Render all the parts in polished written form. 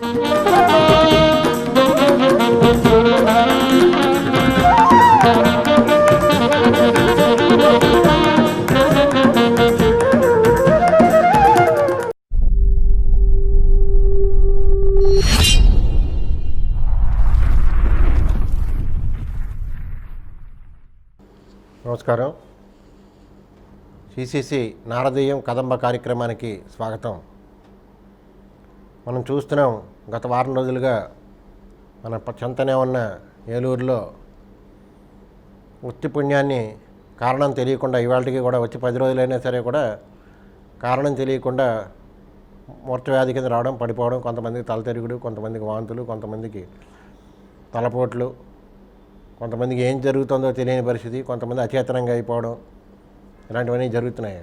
నమస్కారం. సిసిసి నారదీయం కదంబ కార్యక్రమానికి స్వాగతం. మనం చూస్తున్నాం, గత వారం రోజులుగా మన చెంతనే ఉన్న ఏలూరులో వృత్తి పుణ్యాన్ని కారణం తెలియకుండా, ఇవాళకి కూడా వచ్చి 10 రోజులైనా సరే కూడా కారణం తెలియకుండా మూర్ఛవ్యాధి కింద రావడం, పడిపోవడం, కొంతమందికి తల తిరుగుడు, కొంతమందికి వాంతులు, కొంతమందికి తలపోట్లు, కొంతమందికి ఏం జరుగుతుందో తెలియని పరిస్థితి, కొంతమంది అచేతనంగా అయిపోవడం, ఇలాంటివన్నీ జరుగుతున్నాయి.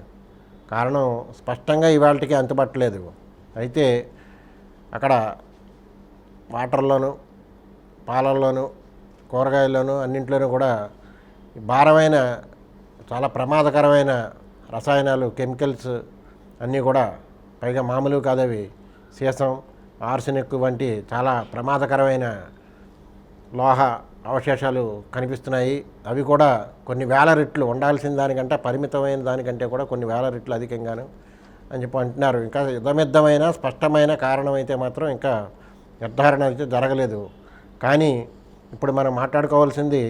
కారణం స్పష్టంగా ఇవాళకి అంతుపట్టలేదు. అయితే అక్కడ వాటర్లోను, పాలల్లోనూ, కూరగాయల్లోనూ అన్నింట్లోనూ కూడా భారమైన, చాలా ప్రమాదకరమైన రసాయనాలు, కెమికల్స్ అన్నీ కూడా, పైగా మామూలు కాదవి, సీసం, ఆర్సెనిక్ వంటి చాలా ప్రమాదకరమైన లోహ అవశేషాలు కనిపిస్తున్నాయి. అవి కూడా కొన్ని వేల రెట్లు, ఉండాల్సిన దానికంటే, పరిమితమైన దానికంటే కూడా కొన్ని వేల రెట్లు అధికంగాను అని చెప్పి అంటున్నారు. ఇంకా యుద్ధమిద్దమైన స్పష్టమైన కారణం అయితే మాత్రం ఇంకా నిర్ధారణ అయితే జరగలేదు. కానీ ఇప్పుడు మనం మాట్లాడుకోవాల్సింది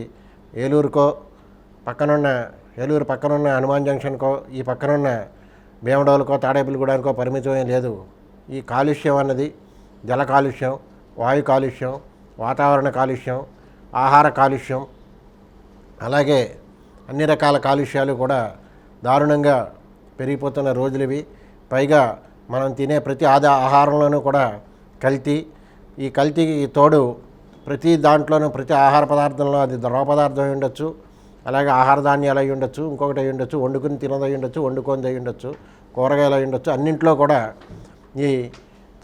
ఏలూరు పక్కనున్న హనుమాన్ జంక్షన్కో, ఈ పక్కనున్న భీమడోలుకో, తాడేపల్లిగూడానికో పరిమితమే లేదు. ఈ కాలుష్యం అన్నది జల కాలుష్యం, వాయు కాలుష్యం, వాతావరణ కాలుష్యం, ఆహార కాలుష్యం, అలాగే అన్ని రకాల కాలుష్యాలు కూడా దారుణంగా పెరిగిపోతున్న రోజులు ఇవి. పైగా మనం తినే ప్రతి ఆహారంలోనూ కూడా కల్తీ. ఈ కల్తీకి తోడు ప్రతి దాంట్లోనూ, ప్రతి ఆహార పదార్థంలో అది ద్రవ పదార్థం అయి ఉండొచ్చు, అలాగే ఆహార ధాన్యాలు అయి ఉండొచ్చు, ఇంకొకటి అయి ఉండొచ్చు, వండుకుని తినదై ఉండొచ్చు, వండుకొని అయి ఉండొచ్చు, కూరగాయలు అయి ఉండొచ్చు. అన్నింట్లో కూడా ఈ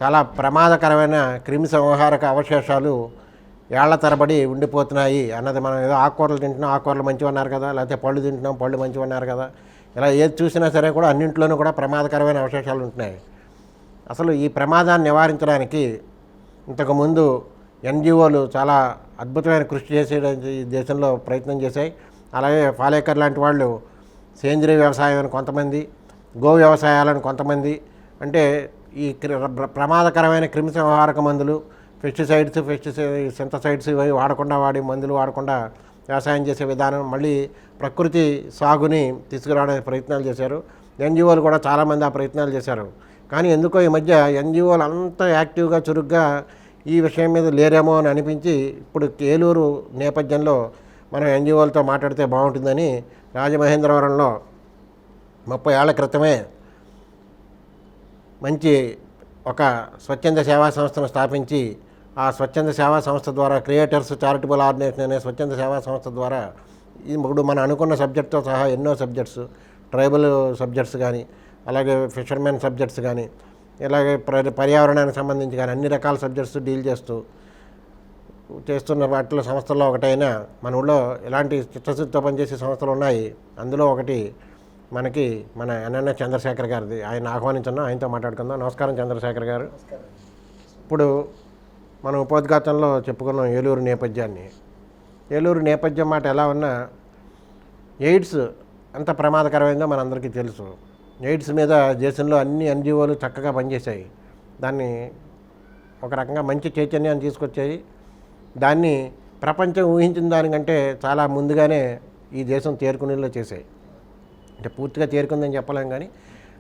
చాలా ప్రమాదకరమైన క్రిమి సంహారక అవశేషాలు ఏళ్ల తరబడి ఉండిపోతున్నాయి అన్నది. మనం ఏదో ఆకుకూరలు తింటున్నాం, ఆకుకూరలు మంచివి అన్నారు కదా, లేకపోతే పళ్ళు తింటున్నాం, పళ్ళు మంచివి అన్నారు కదా, ఇలా ఏది చూసినా సరే కూడా అన్నింట్లోనూ కూడా ప్రమాదకరమైన అవశేషాలు ఉంటున్నాయి. అసలు ఈ ప్రమాదాన్ని నివారించడానికి ఇంతకుముందు ఎన్జిఓలు చాలా అద్భుతమైన కృషి చేసేయడానికి ఈ దేశంలో ప్రయత్నం చేశాయి. అలాగే ఫాలేకర్ లాంటి వాళ్ళు సేంద్రీయ వ్యవసాయాన్ని కొంతమంది, గో వ్యవసాయాలను కొంతమంది, అంటే ఈ ప్రమాదకరమైన క్రిమి సంహారక మందులు, పెస్టిసైడ్స్, సింథసైడ్స్ ఇవి వాడి మందులు వాడకుండా వ్యవసాయం చేసే విధానం, మళ్ళీ ప్రకృతి సాగుని తీసుకురావడానికి ప్రయత్నాలు చేశారు. ఎన్జిఓలు కూడా చాలామంది ఆ ప్రయత్నాలు చేశారు. కానీ ఎందుకో ఈ మధ్య ఎన్జిఓలు అంత యాక్టివ్గా, చురుగ్గా ఈ విషయం మీద లేరేమో అని అనిపించి, ఇప్పుడు ఏలూరు నేపథ్యంలో మనం ఎన్జిఓలతో మాట్లాడితే బాగుంటుందని రాజమహేంద్రవరంలో 30 ఏళ్ల క్రితమే మంచి ఒక స్వచ్ఛంద సేవా సంస్థను స్థాపించి, ఆ స్వచ్ఛంద సేవా సంస్థ ద్వారా, క్రియేటర్స్ చారిటబుల్ ఆర్గనైజేషన్ అనే స్వచ్ఛంద సేవా సంస్థ ద్వారా ఇప్పుడు మనం అనుకున్న సబ్జెక్ట్తో సహా ఎన్నో సబ్జెక్ట్స్, ట్రైబల్ సబ్జెక్ట్స్ కానీ, అలాగే ఫిషర్మెన్ సబ్జెక్ట్స్ కానీ, ఇలాగే పర్యావరణానికి సంబంధించి కానీ అన్ని రకాల సబ్జెక్ట్స్ డీల్ చేస్తున్న వాటిలో సంస్థల్లో ఒకటైన మన ఊళ్ళో ఇలాంటి చిత్తశుద్ధితో పనిచేసే సంస్థలు ఉన్నాయి. అందులో ఒకటి మనకి మన ఎన్ఎన్ చంద్రశేఖర్ గారిది. ఆయన ఆహ్వానించున్నాం, ఆయనతో మాట్లాడుకుందాం. నమస్కారం చంద్రశేఖర్ గారు. ఇప్పుడు మనం ఉపోద్ఘాతంలో చెప్పుకున్నాం ఏలూరు నేపథ్యాన్ని. ఏలూరు నేపథ్యం మాట ఎలా ఉన్నా ఎయిడ్స్ ఎంత ప్రమాదకరమైందో మనందరికీ తెలుసు. ఎయిడ్స్ మీద దేశంలో అన్ని ఎన్జిఓలు చక్కగా పనిచేశాయి. దాన్ని ఒక రకంగా మంచి చైతన్యాన్ని తీసుకొచ్చాయి. దాన్ని ప్రపంచం ఊహించిన దానికంటే చాలా ముందుగానే ఈ దేశం తేరుకునేలా చేశాయి. అంటే పూర్తిగా తేరుకుందని చెప్పలేం, కానీ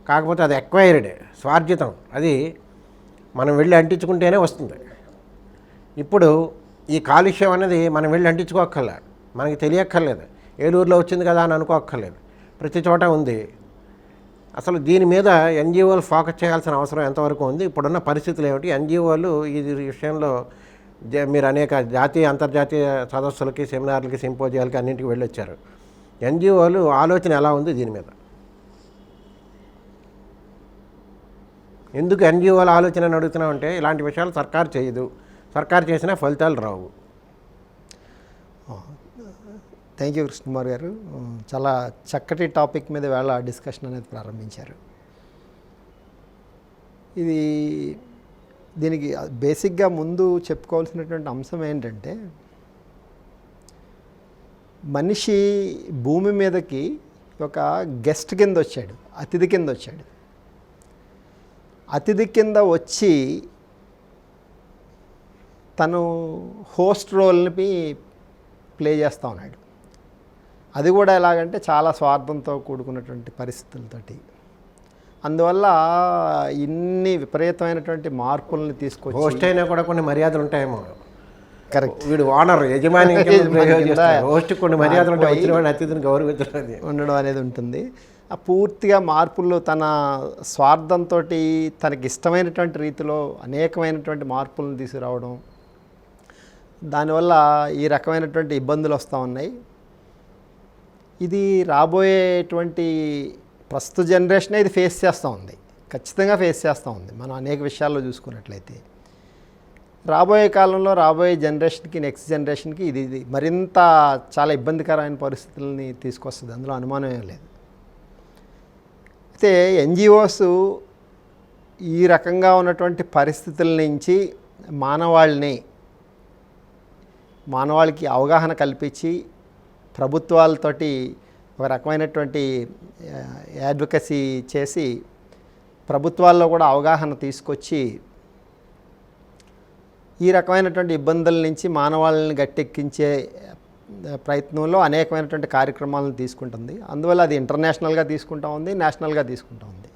కాకపోతే అది ఎక్వైర్డ్, స్వార్జితం. అది మనం వెళ్ళి అంటించుకుంటేనే వస్తుంది. ఇప్పుడు ఈ కాలుష్యం అనేది మనం వెళ్ళి అంటించుకోక్కర్లే, మనకి తెలియక్కర్లేదు. ఏలూరులో వచ్చింది కదా అని అనుకోక్కర్లేదు, ప్రతి చోట ఉంది. అసలు దీని మీద ఎన్జిఓలు ఫోకస్ చేయాల్సిన అవసరం ఎంతవరకు ఉంది? ఇప్పుడున్న పరిస్థితులు ఏమిటి? ఎన్జిఓలు ఈ విషయంలో మీరు అనేక జాతీయ, అంతర్జాతీయ సదస్సులకి, సెమినార్లకి, సింపోజియాలకి అన్నింటికి వెళ్ళొచ్చారు. ఎన్జిఓలు ఆలోచన ఎలా ఉంది దీని మీద? ఎందుకు ఎన్జిఓల ఆలోచన అని అడుగుతున్నామంటే, ఇలాంటి విషయాలు సర్కారు చేయదు, సర్కారు చేసినా ఫలితాలు రావు. థ్యాంక్ యూ కృష్ణకుమార్ గారు. చాలా చక్కటి టాపిక్ మీద వేళ డిస్కషన్ అనేది ప్రారంభించారు. ఇది దీనికి బేసిక్గా ముందు చెప్పుకోవాల్సినటువంటి అంశం ఏంటంటే, మనిషి భూమి మీదకి ఒక గెస్ట్ కింద వచ్చాడు, అతిథి కింద వచ్చాడు. అతిథి కింద వచ్చి తను హోస్ట్ రోల్ని ప్లే చేస్తూ ఉన్నాడు. అది కూడా ఎలాగంటే చాలా స్వార్థంతో కూడుకున్నటువంటి పరిస్థితులతోటి. అందువల్ల ఇన్ని విపరీతమైనటువంటి మార్పుల్ని తీసుకొచ్చి, హోస్ట్ అయినా కూడా కొన్ని మర్యాదలు ఉంటాయేమో. కరెక్ట్, వీడు ఓనర్ యజమాని హోస్ట్ కొన్ని మర్యాదలు ఉంటాయి, వచ్చిన వాడిని అతిథిని గౌరవించడం ఉండడం అనేది ఉంటుంది. ఆ పూర్తిగా మార్పులు తన స్వార్థంతో తనకి ఇష్టమైనటువంటి రీతిలో అనేకమైనటువంటి మార్పులను తీసుకురావడం, దానివల్ల ఈ రకమైనటువంటి ఇబ్బందులు వస్తూ ఉన్నాయి. ఇది రాబోయేటువంటి ప్రస్తుత జనరేషన్ ఇది ఫేస్ చేస్తూ ఉంది, ఖచ్చితంగా ఫేస్ చేస్తూ ఉంది. మనం అనేక విషయాల్లో చూసుకున్నట్లయితే రాబోయే కాలంలో రాబోయే జనరేషన్కి, నెక్స్ట్ జనరేషన్కి ఇది మరింత చాలా ఇబ్బందికరమైన పరిస్థితులని తీసుకొస్తుంది, అందులో అనుమానం ఏం లేదు. అయితే ఎన్జిఓస్ ఈ రకంగా ఉన్నటువంటి పరిస్థితుల నుంచి మానవాళికి అవగాహన కల్పించి ప్రభుత్వాలతోటి ఒక రకమైనటువంటి అడ్వకసీ చేసి ప్రభుత్వాల్లో కూడా అవగాహన తీసుకొచ్చి ఈ రకమైనటువంటి ఇబ్బందుల నుంచి మానవాళిని గట్టెక్కించే ప్రయత్నంలో అనేకమైనటువంటి కార్యక్రమాలను తీసుకుంటుంది. అందువల్ల అది ఇంటర్నేషనల్గా తీసుకుంటా ఉంది, నేషనల్గా తీసుకుంటా ఉంది.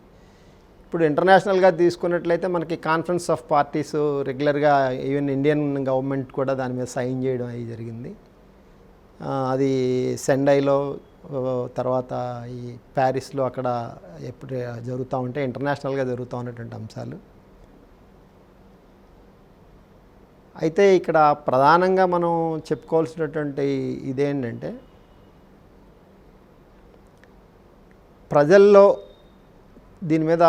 ఇప్పుడు ఇంటర్నేషనల్గా తీసుకున్నట్లయితే మనకి కాన్ఫరెన్స్ ఆఫ్ పార్టీస్ రెగ్యులర్గా, ఈవెన్ ఇండియన్ గవర్నమెంట్ కూడా దాని మీద సైన్ చేయడం అవి జరిగింది. అది సెండైలో, తర్వాత ఈ ప్యారిస్లో అక్కడ ఎప్పుడు జరుగుతూ ఉంటే ఇంటర్నేషనల్గా జరుగుతూ ఉన్నటువంటి అంశాలు. అయితే ఇక్కడ ప్రధానంగా మనం చెప్పుకోవాల్సినటువంటి ఇదేంటంటే, ప్రజల్లో దీని మీద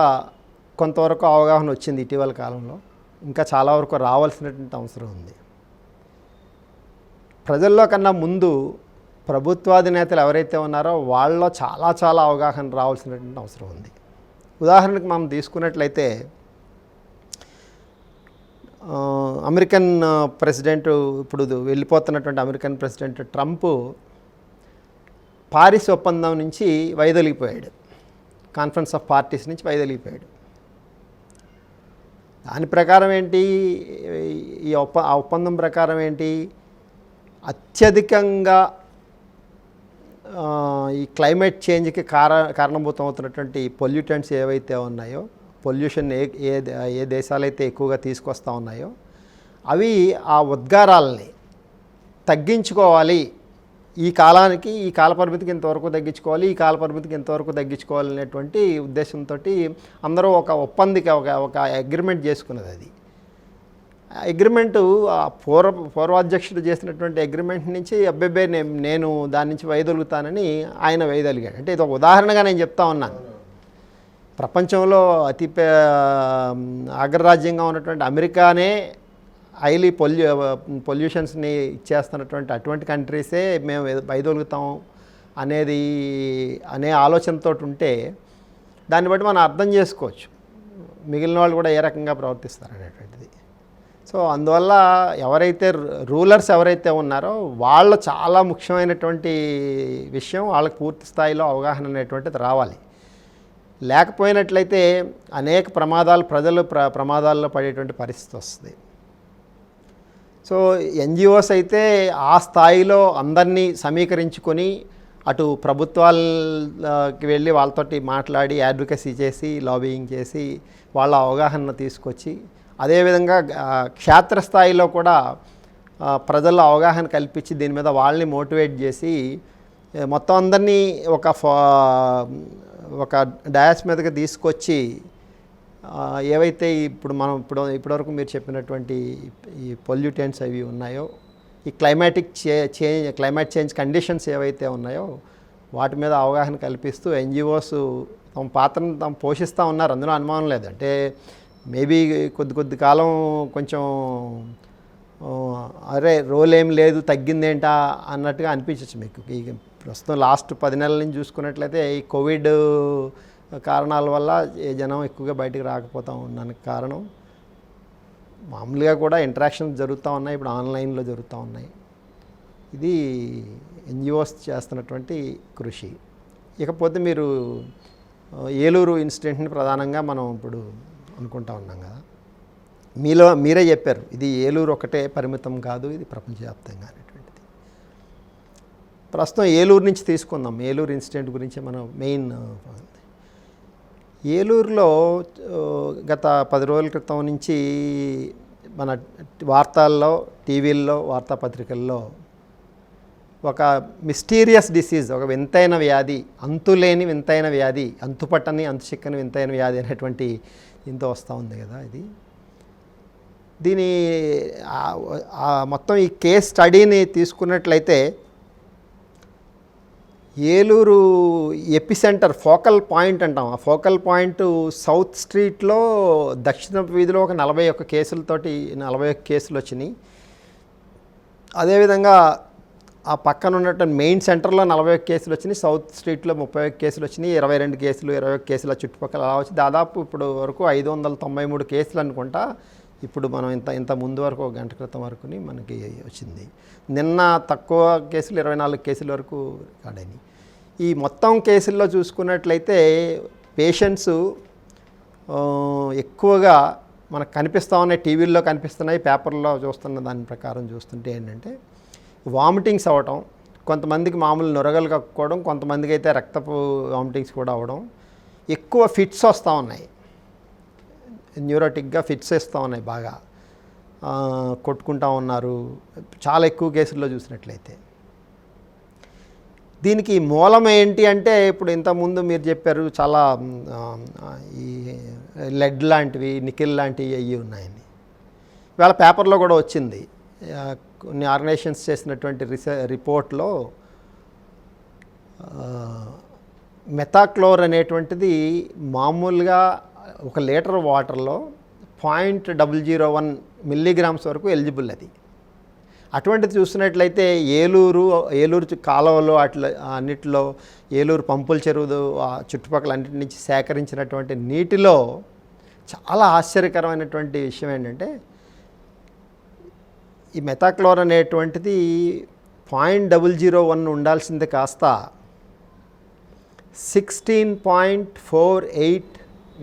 కొంతవరకు అవగాహన వచ్చింది ఇటీవల కాలంలో, ఇంకా చాలా వరకు రావాల్సినటువంటి అవసరం ఉంది. ప్రజల్లో కన్నా ముందు ప్రభుత్వాధినేతలు ఎవరైతే ఉన్నారో వాళ్ళలో చాలా చాలా అవగాహన రావాల్సినటువంటి అవసరం ఉంది. ఉదాహరణకు మనం తీసుకున్నట్లయితే అమెరికన్ ప్రెసిడెంట్, ఇప్పుడు వెళ్ళిపోతున్నటువంటి అమెరికన్ ప్రెసిడెంట్ ట్రంప్ పారిస్ ఒప్పందం నుంచి వైదొలిగిపోయాడు, కాన్ఫరెన్స్ ఆఫ్ పార్టీస్ నుంచి వైదొలిగిపోయాడు. దాని ప్రకారం ఏంటి, ఆ ఒప్పందం ప్రకారం ఏంటి, అత్యధికంగా ఈ క్లైమేట్ చేంజ్కి కారణభూతం అవుతున్నటువంటి పొల్యూటెంట్స్ ఏవైతే ఉన్నాయో, పొల్యూషన్ ఏ దేశాలైతే ఎక్కువగా తీసుకొస్తూ ఉన్నాయో అవి ఆ ఉద్గారాలని తగ్గించుకోవాలి, ఈ కాలానికి, ఈ కాలపరిమితికి ఇంతవరకు తగ్గించుకోవాలి, ఈ కాలపరిమితికి ఇంతవరకు తగ్గించుకోవాలి అనేటువంటి ఉద్దేశంతో అందరూ ఒక ఒక అగ్రిమెంట్ చేసుకున్నది. అది అగ్రిమెంటు పూర్వాధ్యక్షుడు చేసినటువంటి అగ్రిమెంట్ నుంచి అబ్బెబ్బే నేను దాని నుంచి వైదొలుగుతానని ఆయన వైదొలిగాడు. అంటే ఇది ఒక ఉదాహరణగా నేను చెప్తా ఉన్నాను. ప్రపంచంలో అగ్రరాజ్యంగా ఉన్నటువంటి అమెరికానే హైలీ పొల్యూషన్స్ని ఇచ్చేస్తున్నటువంటి అటువంటి కంట్రీసే మేము వైదొలుగుతాం అనే ఆలోచనతో ఉంటే దాన్ని బట్టి మనం అర్థం చేసుకోవచ్చు మిగిలిన వాళ్ళు కూడా ఏ రకంగా ప్రవర్తిస్తారు అనేటువంటిది. సో అందువల్ల రూలర్స్ ఎవరైతే ఉన్నారో వాళ్ళ చాలా ముఖ్యమైనటువంటి విషయం, వాళ్ళకి పూర్తి స్థాయిలో అవగాహన అనేటువంటిది రావాలి. లేకపోయినట్లయితే అనేక ప్రమాదాలు, ప్రజలు ప్రమాదాల్లో పడేటువంటి పరిస్థితి వస్తుంది. సో ఎన్జిఓస్ అయితే ఆ స్థాయిలో అందరినీ సమీకరించుకొని అటు ప్రభుత్వాలకి వెళ్ళి వాళ్ళతోటి మాట్లాడి అడ్వకసీ చేసి, లాబియింగ్ చేసి వాళ్ళ అవగాహన తీసుకొచ్చి, అదేవిధంగా క్షేత్రస్థాయిలో కూడా ప్రజల్లో అవగాహన కల్పించి దీని మీద వాళ్ళని మోటివేట్ చేసి మొత్తం అందరినీ ఒక డయాస్ మీదకి తీసుకొచ్చి ఏవైతే ఇప్పటివరకు మీరు చెప్పినటువంటి ఈ పొల్యూటెంట్స్ అవి ఉన్నాయో, ఈ క్లైమేట్ చేంజ్ కండిషన్స్ ఏవైతే ఉన్నాయో వాటి మీద అవగాహన కల్పిస్తూ ఎన్జిఓస్ తమ పాత్రను తాము పోషిస్తూ ఉన్నారు, అందులో అనుమానం లేదు. అంటే మేబీ కొద్ది కాలం కొంచెం రోల్ ఏం లేదు, తగ్గిందేంటా అన్నట్టుగా అనిపించవచ్చు మీకు. ఈ ప్రస్తుతం లాస్ట్ 10 నెలల నుంచి చూసుకున్నట్లయితే ఈ కోవిడ్ కారణాల వల్ల జనం ఎక్కువగా బయటికి రాకపోతా ఉండడానికి కారణం మామూలుగా కూడా ఇంటరాక్షన్స్ జరుగుతూ ఉన్నాయి, ఇప్పుడు ఆన్లైన్లో జరుగుతూ ఉన్నాయి. ఇది ఎన్జిఓస్ చేస్తున్నటువంటి కృషి. ఇకపోతే మీరు ఏలూరు ఇన్సిడెంట్ని ప్రధానంగా మనం ఇప్పుడు అనుకుంటా ఉన్నాం కదా, మీరే చెప్పారు ఇది ఏలూరు ఒకటే పరిమితం కాదు, ఇది ప్రపంచవ్యాప్తంగా అనేటువంటిది. ప్రస్తుతం ఏలూరు నుంచి తీసుకుందాం, ఏలూరు ఇన్సిడెంట్ గురించి మనం మెయిన్. ఏలూరులో గత 10 రోజుల క్రితం నుంచి మన వార్తల్లో, టీవీల్లో, వార్తాపత్రికల్లో ఒక మిస్టీరియస్ డిసీజ్, ఒక వింతైన వ్యాధి, అంతులేని వింతైన వ్యాధి, అంతుపట్టని అంతుచిక్కని వింతైన వ్యాధి అనేటువంటి దీంతో వస్తూ ఉంది కదా. ఇది దీని మొత్తం ఈ కేస్ స్టడీని తీసుకున్నట్లయితే ఏలూరు ఎపిసెంటర్, ఫోకల్ పాయింట్ అంటాం. ఆ ఫోకల్ పాయింట్ సౌత్ స్ట్రీట్లో దక్షిణ వీధిలో ఒక 41 కేసులతోటి 41 కేసులు వచ్చినాయి. అదేవిధంగా ఆ పక్కన ఉన్నటువంటి మెయిన్ సెంటర్లో 41 కేసులు వచ్చినాయి, సౌత్ స్ట్రీట్లో 31 కేసులు వచ్చినాయి, 22 కేసులు 21 కేసుల చుట్టుపక్కల అలా వచ్చి దాదాపు ఇప్పుడు వరకు 593 కేసులు అనుకుంటా. ఇప్పుడు మనం ఇంత ముందు వరకు 1 గంట క్రితం వరకుని మనకి వచ్చింది. నిన్న తక్కువ కేసులు 24 కేసుల వరకు రికార్డ్ అయినాయి. ఈ మొత్తం కేసుల్లో చూసుకున్నట్లయితే పేషెంట్స్ ఎక్కువగా మనకు కనిపిస్తూ ఉన్నాయి, టీవీల్లో కనిపిస్తున్నాయి, పేపర్లో చూస్తున్న దాని ప్రకారం చూస్తుంటే ఏంటంటే వామిటింగ్స్ అవ్వటం, కొంతమందికి మామూలు నొరగలు కక్కుకోవడం, కొంతమందికి అయితే రక్తపు వామిటింగ్స్ కూడా అవ్వడం, ఎక్కువ ఫిట్స్ వస్తూ ఉన్నాయి, న్యూరోటిక్గా ఫిట్స్ వేస్తూ ఉన్నాయి, బాగా కొట్టుకుంటూ ఉన్నారు చాలా ఎక్కువ కేసుల్లో చూసినట్లయితే. దీనికి మూలం ఏంటి అంటే ఇప్పుడు ఇంతకుముందు మీరు చెప్పారు చాలా ఈ లెడ్ లాంటివి, నికెల్ లాంటివి అయ్యి ఉన్నాయని. ఇవాళ పేపర్లో కూడా వచ్చింది, కొన్ని ఆర్గనైజేషన్స్ చేసినటువంటి రిపోర్ట్లో మెథాక్లోర్ అనేటువంటిది మామూలుగా 1 లీటర్ వాటర్లో 0.001 మిల్లీగ్రామ్స్ వరకు ఎలిజిబుల్. అది అటువంటిది చూసినట్లయితే ఏలూరు కాలువలో అన్నిటిలో, ఏలూరు పంపుల చెరువు చుట్టుపక్కల అన్నిటి నుంచి సేకరించినటువంటి నీటిలో చాలా ఆశ్చర్యకరమైనటువంటి విషయం ఏంటంటే ఈ మెథాక్లోర్ అనేటువంటిది 0.001 ఉండాల్సింది కాస్త 16.48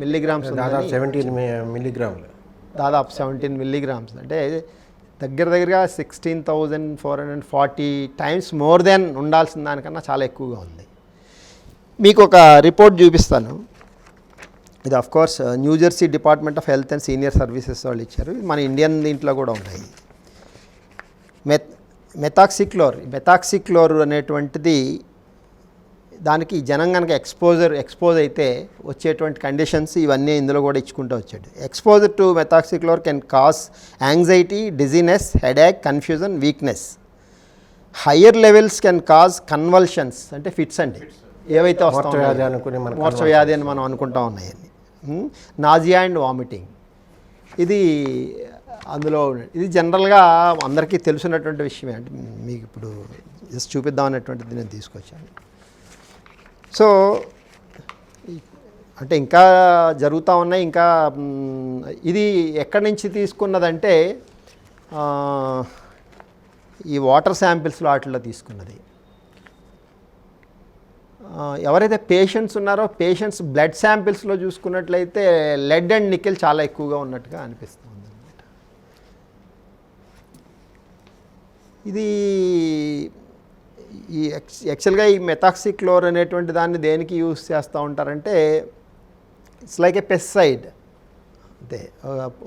మిల్లీగ్రామ్స్, దాదాపు 17 మిల్లీగ్రాములు, దాదాపు 17 మిల్లీగ్రామ్స్. అంటే దగ్గరగా 16,440 టైమ్స్ మోర్ దెన్ ఉండాల్సిన దానికన్నా చాలా ఎక్కువగా ఉంది. మీకు ఒక రిపోర్ట్ చూపిస్తాను. ఇది of course New Jersey department of health and senior services వాళ్ళు ఇచ్చారు. మన ఇండియన్ దీంట్లో కూడా ఉన్నాయి. మెథాక్సిక్లోర్ అనేటువంటిది దానికి జనం కనుక ఎక్స్పోజ్ అయితే వచ్చేటువంటి కండిషన్స్ ఇవన్నీ ఇందులో కూడా ఇచ్చుకుంటూ వచ్చాడు. Exposure to methoxychlor can cause anxiety, dizziness, headache, confusion, weakness. Higher levels can cause convulsions, అంటే ఫిట్స్ అండి, ఏవైతే మూర్ఛవ్యాధి అని మనం అనుకుంటా ఉన్నాయని, నాజియా అండ్ వామిటింగ్. ఇది అందులో ఇది జనరల్గా అందరికీ తెలిసినటువంటి విషయమే. అంటే మీకు ఇప్పుడు జస్ట్ చూపిద్దాం అనేటువంటిది నేను తీసుకొచ్చాను. సో అంటే ఇంకా జరుగుతూ ఉన్నాయి. ఇంకా ఇది ఎక్కడి నుంచి తీసుకున్నదంటే ఈ వాటర్ శాంపిల్స్లో వాటిల్లో తీసుకున్నది. ఎవరైతే పేషెంట్స్ ఉన్నారో పేషెంట్స్ బ్లడ్ శాంపిల్స్లో చూసుకున్నట్లయితే లెడ్ అండ్ నికెల్ చాలా ఎక్కువగా ఉన్నట్టుగా అనిపిస్తుంది అన్నమాట. ఇది ఈ యాక్చువల్గా ఈ మెథాక్సిక్లోర్ అనేటువంటి దాన్ని దేనికి యూస్ చేస్తూ ఉంటారంటే ఇట్స్ లైక్ ఏ పెస్టిసైడ్, అంతే,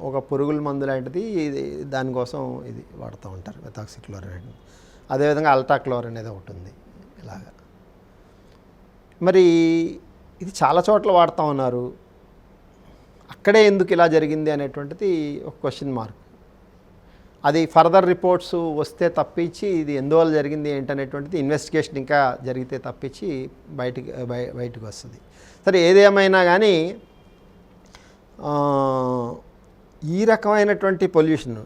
ఒక పురుగుల మందు లాంటిది. ఇది దానికోసం ఇది వాడుతూ ఉంటారు మెథాక్సిక్లోర్ అనేది. అదేవిధంగా అల్టాక్లోర్ అనేది ఒకటి ఉంది ఇలాగా. మరి ఇది చాలా చోట్ల వాడుతూ ఉన్నారు, అక్కడే ఎందుకు ఇలా జరిగింది అనేటువంటిది ఒక క్వశ్చన్ మార్క్. అది ఫర్దర్ రిపోర్ట్స్ వస్తే తప్పించి ఇది ఎందువల్ల జరిగింది ఏంటనేటువంటిది ఇన్వెస్టిగేషన్ ఇంకా జరిగితే తప్పించి బయటకు వస్తుంది. సరే, ఏదేమైనా కానీ ఈ రకమైనటువంటి పొల్యూషన్.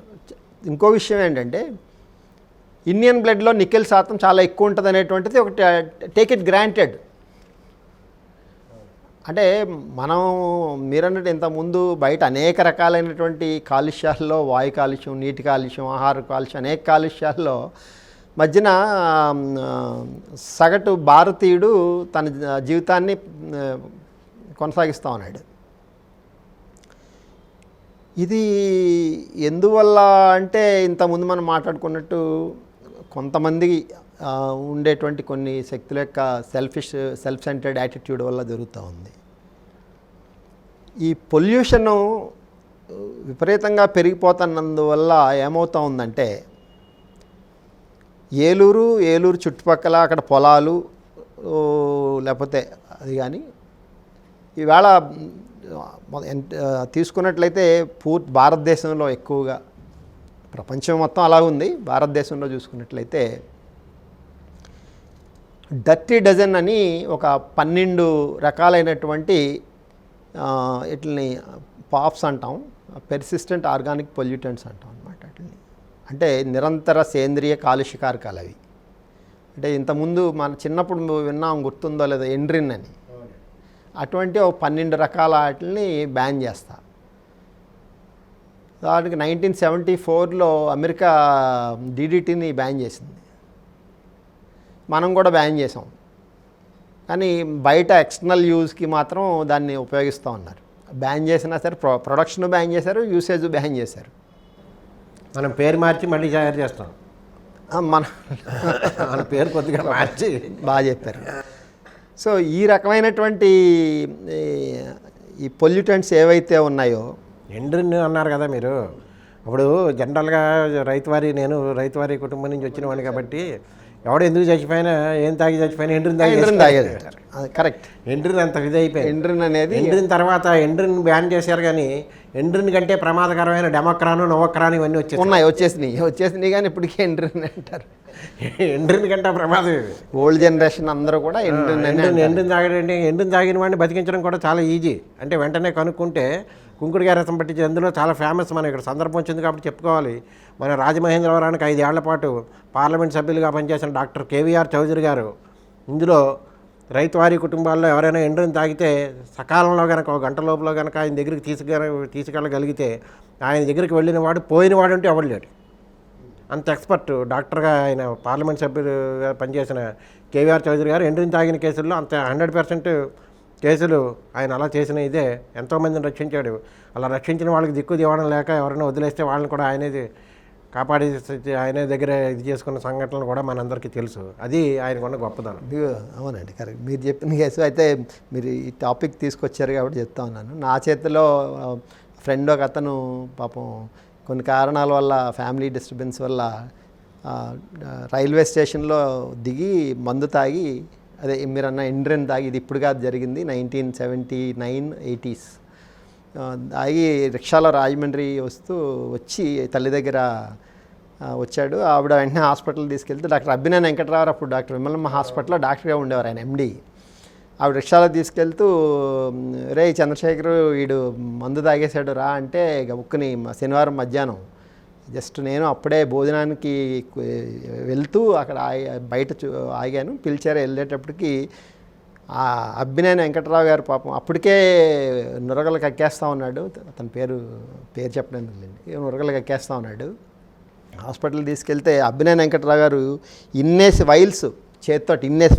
ఇంకో విషయం ఏంటంటే ఇండియన్ బ్లడ్లో నికెల్ శాతం చాలా ఎక్కువ ఉంటుంది అనేటువంటిది ఒకటి టేక్ ఇట్ గ్రాంటెడ్. అంటే మనం మీరన్నట్టు ఇంతకుముందు బయట అనేక రకాలైనటువంటి కాలుష్యాల్లో వాయు కాలుష్యం, నీటి కాలుష్యం, ఆహార కాలుష్యం, అనేక కాలుష్యాల్లో మధ్యన సగటు భారతీయుడు తన జీవితాన్ని కొనసాగిస్తూ ఉన్నాడు. ఇది ఎందువల్ల అంటే ఇంతకుముందు మనం మాట్లాడుకున్నట్టు కొంతమంది ఉండేటువంటి కొన్ని శక్తుల యొక్క సెల్ఫ్ సెంటర్డ్ యాటిట్యూడ్ వల్ల జరుగుతూ ఉంది. ఈ పొల్యూషను విపరీతంగా పెరిగిపోతున్నందువల్ల ఏమవుతూ ఉందంటే ఏలూరు చుట్టుపక్కల అక్కడ పొలాలు లేకపోతే అది కానీ ఈవేళ తీసుకున్నట్లయితే భారతదేశంలో ఎక్కువగా, ప్రపంచం మొత్తం అలా ఉంది, భారతదేశంలో చూసుకున్నట్లయితే డర్టీ డజన్ అని ఒక 12 రకాలైనటువంటి వీటిని పాప్స్ అంటాం, పెర్సిస్టెంట్ ఆర్గానిక్ పొల్యూటెంట్స్ అంటాం అనమాట. వీటిని అంటే నిరంతర సేంద్రియ కాలుష్యకారకాలు అవి. అంటే ఇంతకుముందు మన చిన్నప్పుడు విన్నాం, గుర్తుందో లేదో, ఎండ్రిన్ అని. అటువంటి ఒక 12 రకాల వాటిని బ్యాన్ చేస్తా. దానికి 1974లో అమెరికా DDTని బ్యాన్ చేసింది, మనం కూడా బ్యాన్ చేసాం. కానీ బయట ఎక్స్టర్నల్ యూజ్కి మాత్రం దాన్ని ఉపయోగిస్తూ ఉన్నారు. బ్యాన్ చేసినా సరే ప్రొడక్షన్ బ్యాన్ చేశారు, యూసేజ్ బ్యాన్ చేశారు. మనం పేరు మార్చి మళ్ళీ తయారు చేస్తాం. మన పేరు కొద్దిగా మార్చి. బాగా చెప్పారు. సో ఈ రకమైనటువంటి ఈ పొల్యూటెంట్స్ ఏవైతే ఉన్నాయో, ఎండ్రిన్ అన్నారు కదా మీరు. అప్పుడు జనరల్గా నేను రైతువారి కుటుంబం నుంచి వచ్చిన వాడిని కాబట్టి ఎవడు ఎందుకు చచ్చిపోయినా, ఏం తాగి చచ్చిపోయినా ఎండ్రిన్ తాగేది. కరెక్ట్. ఎండ్రిన్ అంత ఇదైపోయింది. ఎండ్రిన్ తర్వాత ఎండ్రిన్ బ్యాన్ చేశారు, కానీ ఎండ్రిన్ కంటే ప్రమాదకరమైన డెమోక్రాను, నోవక్రాను ఇవన్నీ వచ్చేసినాయి కానీ ఇప్పటికీ ఎండ్రిన్ అంటారు. ఎండ్రిన్ కంటే ప్రమాదం. ఓల్డ్ జనరేషన్ అందరూ కూడా ఎండ్రిన్ తాగడండి. ఎండ్రిన్ తాగిన వాడిని బతికించడం కూడా చాలా ఈజీ. అంటే వెంటనే కనుక్కుంటే కుంకుడుగా రసం పట్టించి అందులో చాలా ఫేమస్. మనం ఇక్కడ సందర్భం వచ్చింది కాబట్టి చెప్పుకోవాలి. మన రాజమహేంద్రవరానికి 5 ఏళ్ల పాటు పార్లమెంట్ సభ్యులుగా పనిచేసిన డాక్టర్ కేవీఆర్ చౌదరి గారు ఇందులో రైతువారీ కుటుంబాల్లో ఎవరైనా ఎండ్రిన్ తాగితే సకాలంలో కనుక 1 గంట లోపల కనుక ఆయన దగ్గరికి తీసుకెళ్ళగలిగితే ఆయన దగ్గరికి వెళ్ళిన వాడు పోయినవాడు అంటే ఎవడు లేడు. అంత ఎక్స్పర్ట్ డాక్టర్గా ఆయన పార్లమెంట్ సభ్యులుగా పనిచేసిన కేవీఆర్ చౌదరి గారు ఎండ్రిన్ తాగిన కేసుల్లో అంత 100% కేసులు ఆయన అలా చేసిన ఇదే ఎంతోమందిని రక్షించాడు. అలా రక్షించిన వాళ్ళకి దిక్కు ఇవ్వడం లేక ఎవరైనా వదిలేస్తే వాళ్ళని కూడా కాపాడి ఆయనే దగ్గర ఇది చేసుకున్న సంఘటనలు కూడా మనందరికీ తెలుసు. అది ఆయనకున్న గొప్పదనం. అవునండి, కరెక్ట్. మీరు చెప్పిన కేసు అయితే మీరు ఈ టాపిక్ తీసుకొచ్చారు కాబట్టి చెప్తా ఉన్నాను. నా చేతిలో ఫ్రెండ్ ఒక అతను పాపం కొన్ని కారణాల వల్ల, ఫ్యామిలీ డిస్టర్బెన్స్ వల్ల రైల్వే స్టేషన్లో దిగి మందు తాగి, అదే మీరన్న ఎండ్రిన్ తాగి, ఇది ఇప్పుడు కాదు జరిగింది, 1979-80s తాగి రిక్షాలో రాజమండ్రి వచ్చి తల్లి దగ్గర వచ్చాడు. ఆవిడ వెంటనే హాస్పిటల్ తీసుకెళ్తే డాక్టర్ అబ్బినేని వెంకటరావు, అప్పుడు డాక్టర్ విమలమ్మ హాస్పిటల్లో డాక్టర్గా ఉండేవారు ఆయన, MD. ఆవిడ రిక్షాలో తీసుకెళ్తూ, రే చంద్రశేఖర్ వీడు మందు తాగేశాడు రా అంటే, గబుక్కుని శనివారం మధ్యాహ్నం జస్ట్ నేను అప్పుడే భోజనానికి వెళ్తూ అక్కడ బయట ఆగాను, పిలిచారు. వెళ్ళేటప్పటికి అబ్బినేని వెంకటరావు గారు పాపం అప్పటికే నురగలు కక్కేస్తూ ఉన్నాడు. అతని పేరు చెప్పడం లేండి, నురగలు కక్కేస్తూ ఉన్నాడు. హాస్పిటల్ తీసుకెళ్తే అబ్బినేని వెంకటరావు గారు ఇన్నేసి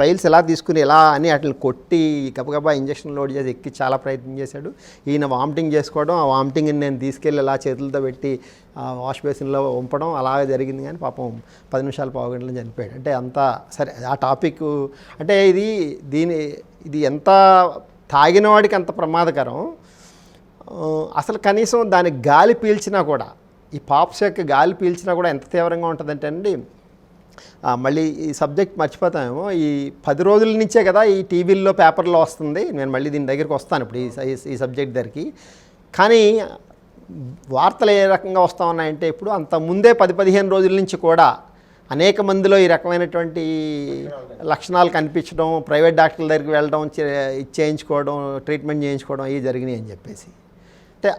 ఫైల్స్ ఎలా తీసుకుని ఎలా అని వాటిని కొట్టి గబగబా ఇంజక్షన్ లోడ్ చేసి ఎక్కి చాలా ప్రయత్నం చేశాడు. ఈయన వామిటింగ్ చేసుకోవడం, ఆ వామిటింగ్ని నేను తీసుకెళ్ళి ఇలా చేతులతో పెట్టి వాష్ బేసిన్లో వంపడం అలాగే జరిగింది. కానీ పాపం 10 నిమిషాలు, పావు గంటలు చనిపోయాడు. అంటే అంతా సరే. ఆ టాపిక్ అంటే ఇది ఎంత తాగిన వాడికి అంత ప్రమాదకరం. అసలు కనీసం దాని గాలి పీల్చినా కూడా, ఈ పాప్స్ యొక్క గాలి పీల్చినా కూడా ఎంత తీవ్రంగా ఉంటుందంటే అండి, మళ్ళీ ఈ సబ్జెక్ట్ మర్చిపోతామేమో, ఈ 10 రోజుల నుంచే కదా ఈ టీవీల్లో, పేపర్లో వస్తుంది. నేను మళ్ళీ దీని దగ్గరికి వస్తాను ఇప్పుడు ఈ సబ్జెక్ట్ దగ్గరికి. కానీ వార్తలు ఏ రకంగా వస్తూ ఉన్నాయంటే, ఇప్పుడు అంత ముందే 10-15 రోజుల నుంచి కూడా అనేక మందిలో ఈ రకమైనటువంటి లక్షణాలు కనిపించడం, ప్రైవేట్ డాక్టర్ల దగ్గరికి వెళ్ళడం, చేయించుకోవడం, ట్రీట్మెంట్ చేయించుకోవడం ఇవి జరిగినాయి అని చెప్పేసి. అంటే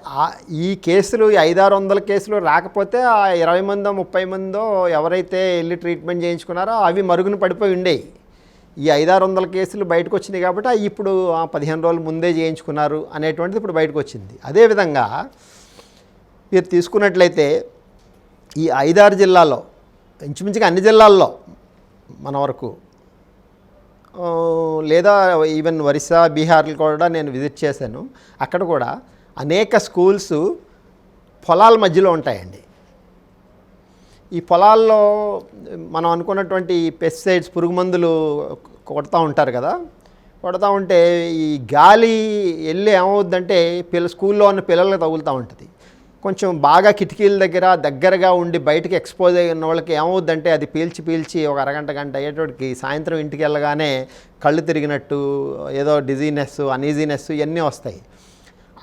ఈ కేసులు, ఈ 500-600 కేసులు రాకపోతే ఆ 20 మందో 30 మందో ఎవరైతే వెళ్ళి ట్రీట్మెంట్ చేయించుకున్నారో అవి మరుగున పడిపోయి ఉండేవి. ఈ 500-600 కేసులు బయటకు వచ్చినాయి కాబట్టి ఇప్పుడు 15 రోజులు ముందే చేయించుకున్నారు అనేటువంటిది ఇప్పుడు బయటకు వచ్చింది. అదేవిధంగా మీరు తీసుకున్నట్లయితే ఈ 5-6 జిల్లాల్లో ఇంచుమించుగా అన్ని జిల్లాల్లో మన వరకు లేదా ఈవెన్ ఒరిస్సా, బీహార్లు కూడా నేను విజిట్ చేశాను. అక్కడ కూడా అనేక స్కూల్స్ పొలాల మధ్యలో ఉంటాయండి. ఈ పొలాల్లో మనం అనుకున్నటువంటి పెస్టిసైడ్స్, పురుగు మందులు కొడతా ఉంటారు కదా. కొడతా ఉంటే ఈ గాలి వెళ్ళి ఏమవుద్దంటే స్కూల్లో ఉన్న పిల్లలకు తగులుతూ ఉంటుంది. కొంచెం బాగా కిటికీల దగ్గరగా ఉండి బయటకు ఎక్స్పోజ్ అయిన వాళ్ళకి ఏమవుద్దంటే అది పీల్చి ఒక అరగంట గంట అయ్యేటోడికి సాయంత్రం ఇంటికి వెళ్ళగానే కళ్ళు తిరిగినట్టు, ఏదో డిజీనెస్, అనీజీనెస్ ఇవన్నీ వస్తాయి.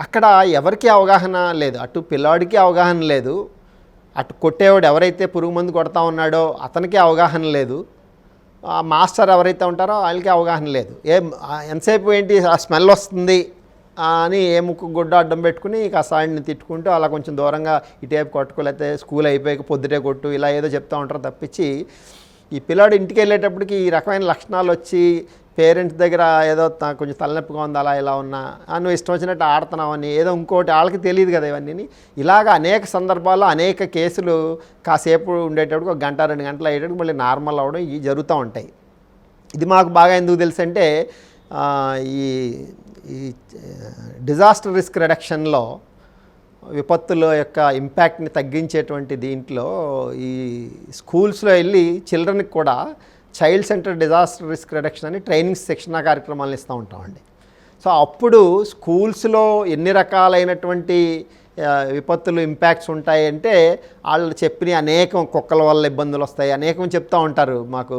అక్కడ ఎవరికీ అవగాహన లేదు, అటు పిల్లాడికి అవగాహన లేదు, అటు కొట్టేవాడు ఎవరైతే పురుగు మందు కొడతా ఉన్నాడో అతనికి అవగాహన లేదు, మాస్టర్ ఎవరైతే ఉంటారో వాళ్ళకి అవగాహన లేదు. ఎంతసేపు ఏంటి ఆ స్మెల్ వస్తుంది అని ఏ ముక్కు గుడ్డ అడ్డం పెట్టుకుని కాస్త ఆయన్ని తిట్టుకుంటూ అలా కొంచెం దూరంగా ఇటేపు కొట్టుకోలేకపోతే స్కూల్ అయిపోయాక పొద్దుటే కొట్టు ఇలా ఏదో చెప్తూ ఉంటారు తప్పించి, ఈ పిల్లాడు ఇంటికి వెళ్ళేటప్పటికి ఈ రకమైన లక్షణాలు వచ్చి పేరెంట్స్ దగ్గర ఏదో కొంచెం తలనొప్పిగా ఉంది అలా ఇలా ఉన్నా నువ్వు ఇష్టం వచ్చినట్టు ఆడుతున్నావని ఏదో ఇంకోటి వాళ్ళకి తెలియదు కదా ఇవన్నీ. ఇలాగ అనేక సందర్భాల్లో అనేక కేసులు కాసేపు ఉండేటప్పుడు 1 గంట 2 గంటలు అయ్యేటప్పుడు మళ్ళీ నార్మల్ అవ్వడం ఇవి జరుగుతూ ఉంటాయి. ఇది మాకు బాగా ఎందుకు తెలుసు అంటే ఈ డిజాస్టర్ రిస్క్ రిడక్షన్లో విపత్తుల యొక్క ఇంపాక్ట్ని తగ్గించేటువంటి దీంట్లో ఈ స్కూల్స్లో వెళ్ళి చిల్డ్రన్కి కూడా child centre disaster risk reduction అని ట్రైనింగ్ శిక్షణ కార్యక్రమాలను ఇస్తూ ఉంటామండి. సో అప్పుడు స్కూల్స్లో ఎన్ని రకాలైనటువంటి విపత్తులు ఇంపాక్ట్స్ ఉంటాయంటే వాళ్ళు చెప్పిన అనేకం, కుక్కల వల్ల ఇబ్బందులు వస్తాయి అనేకం చెప్తూ ఉంటారు. మాకు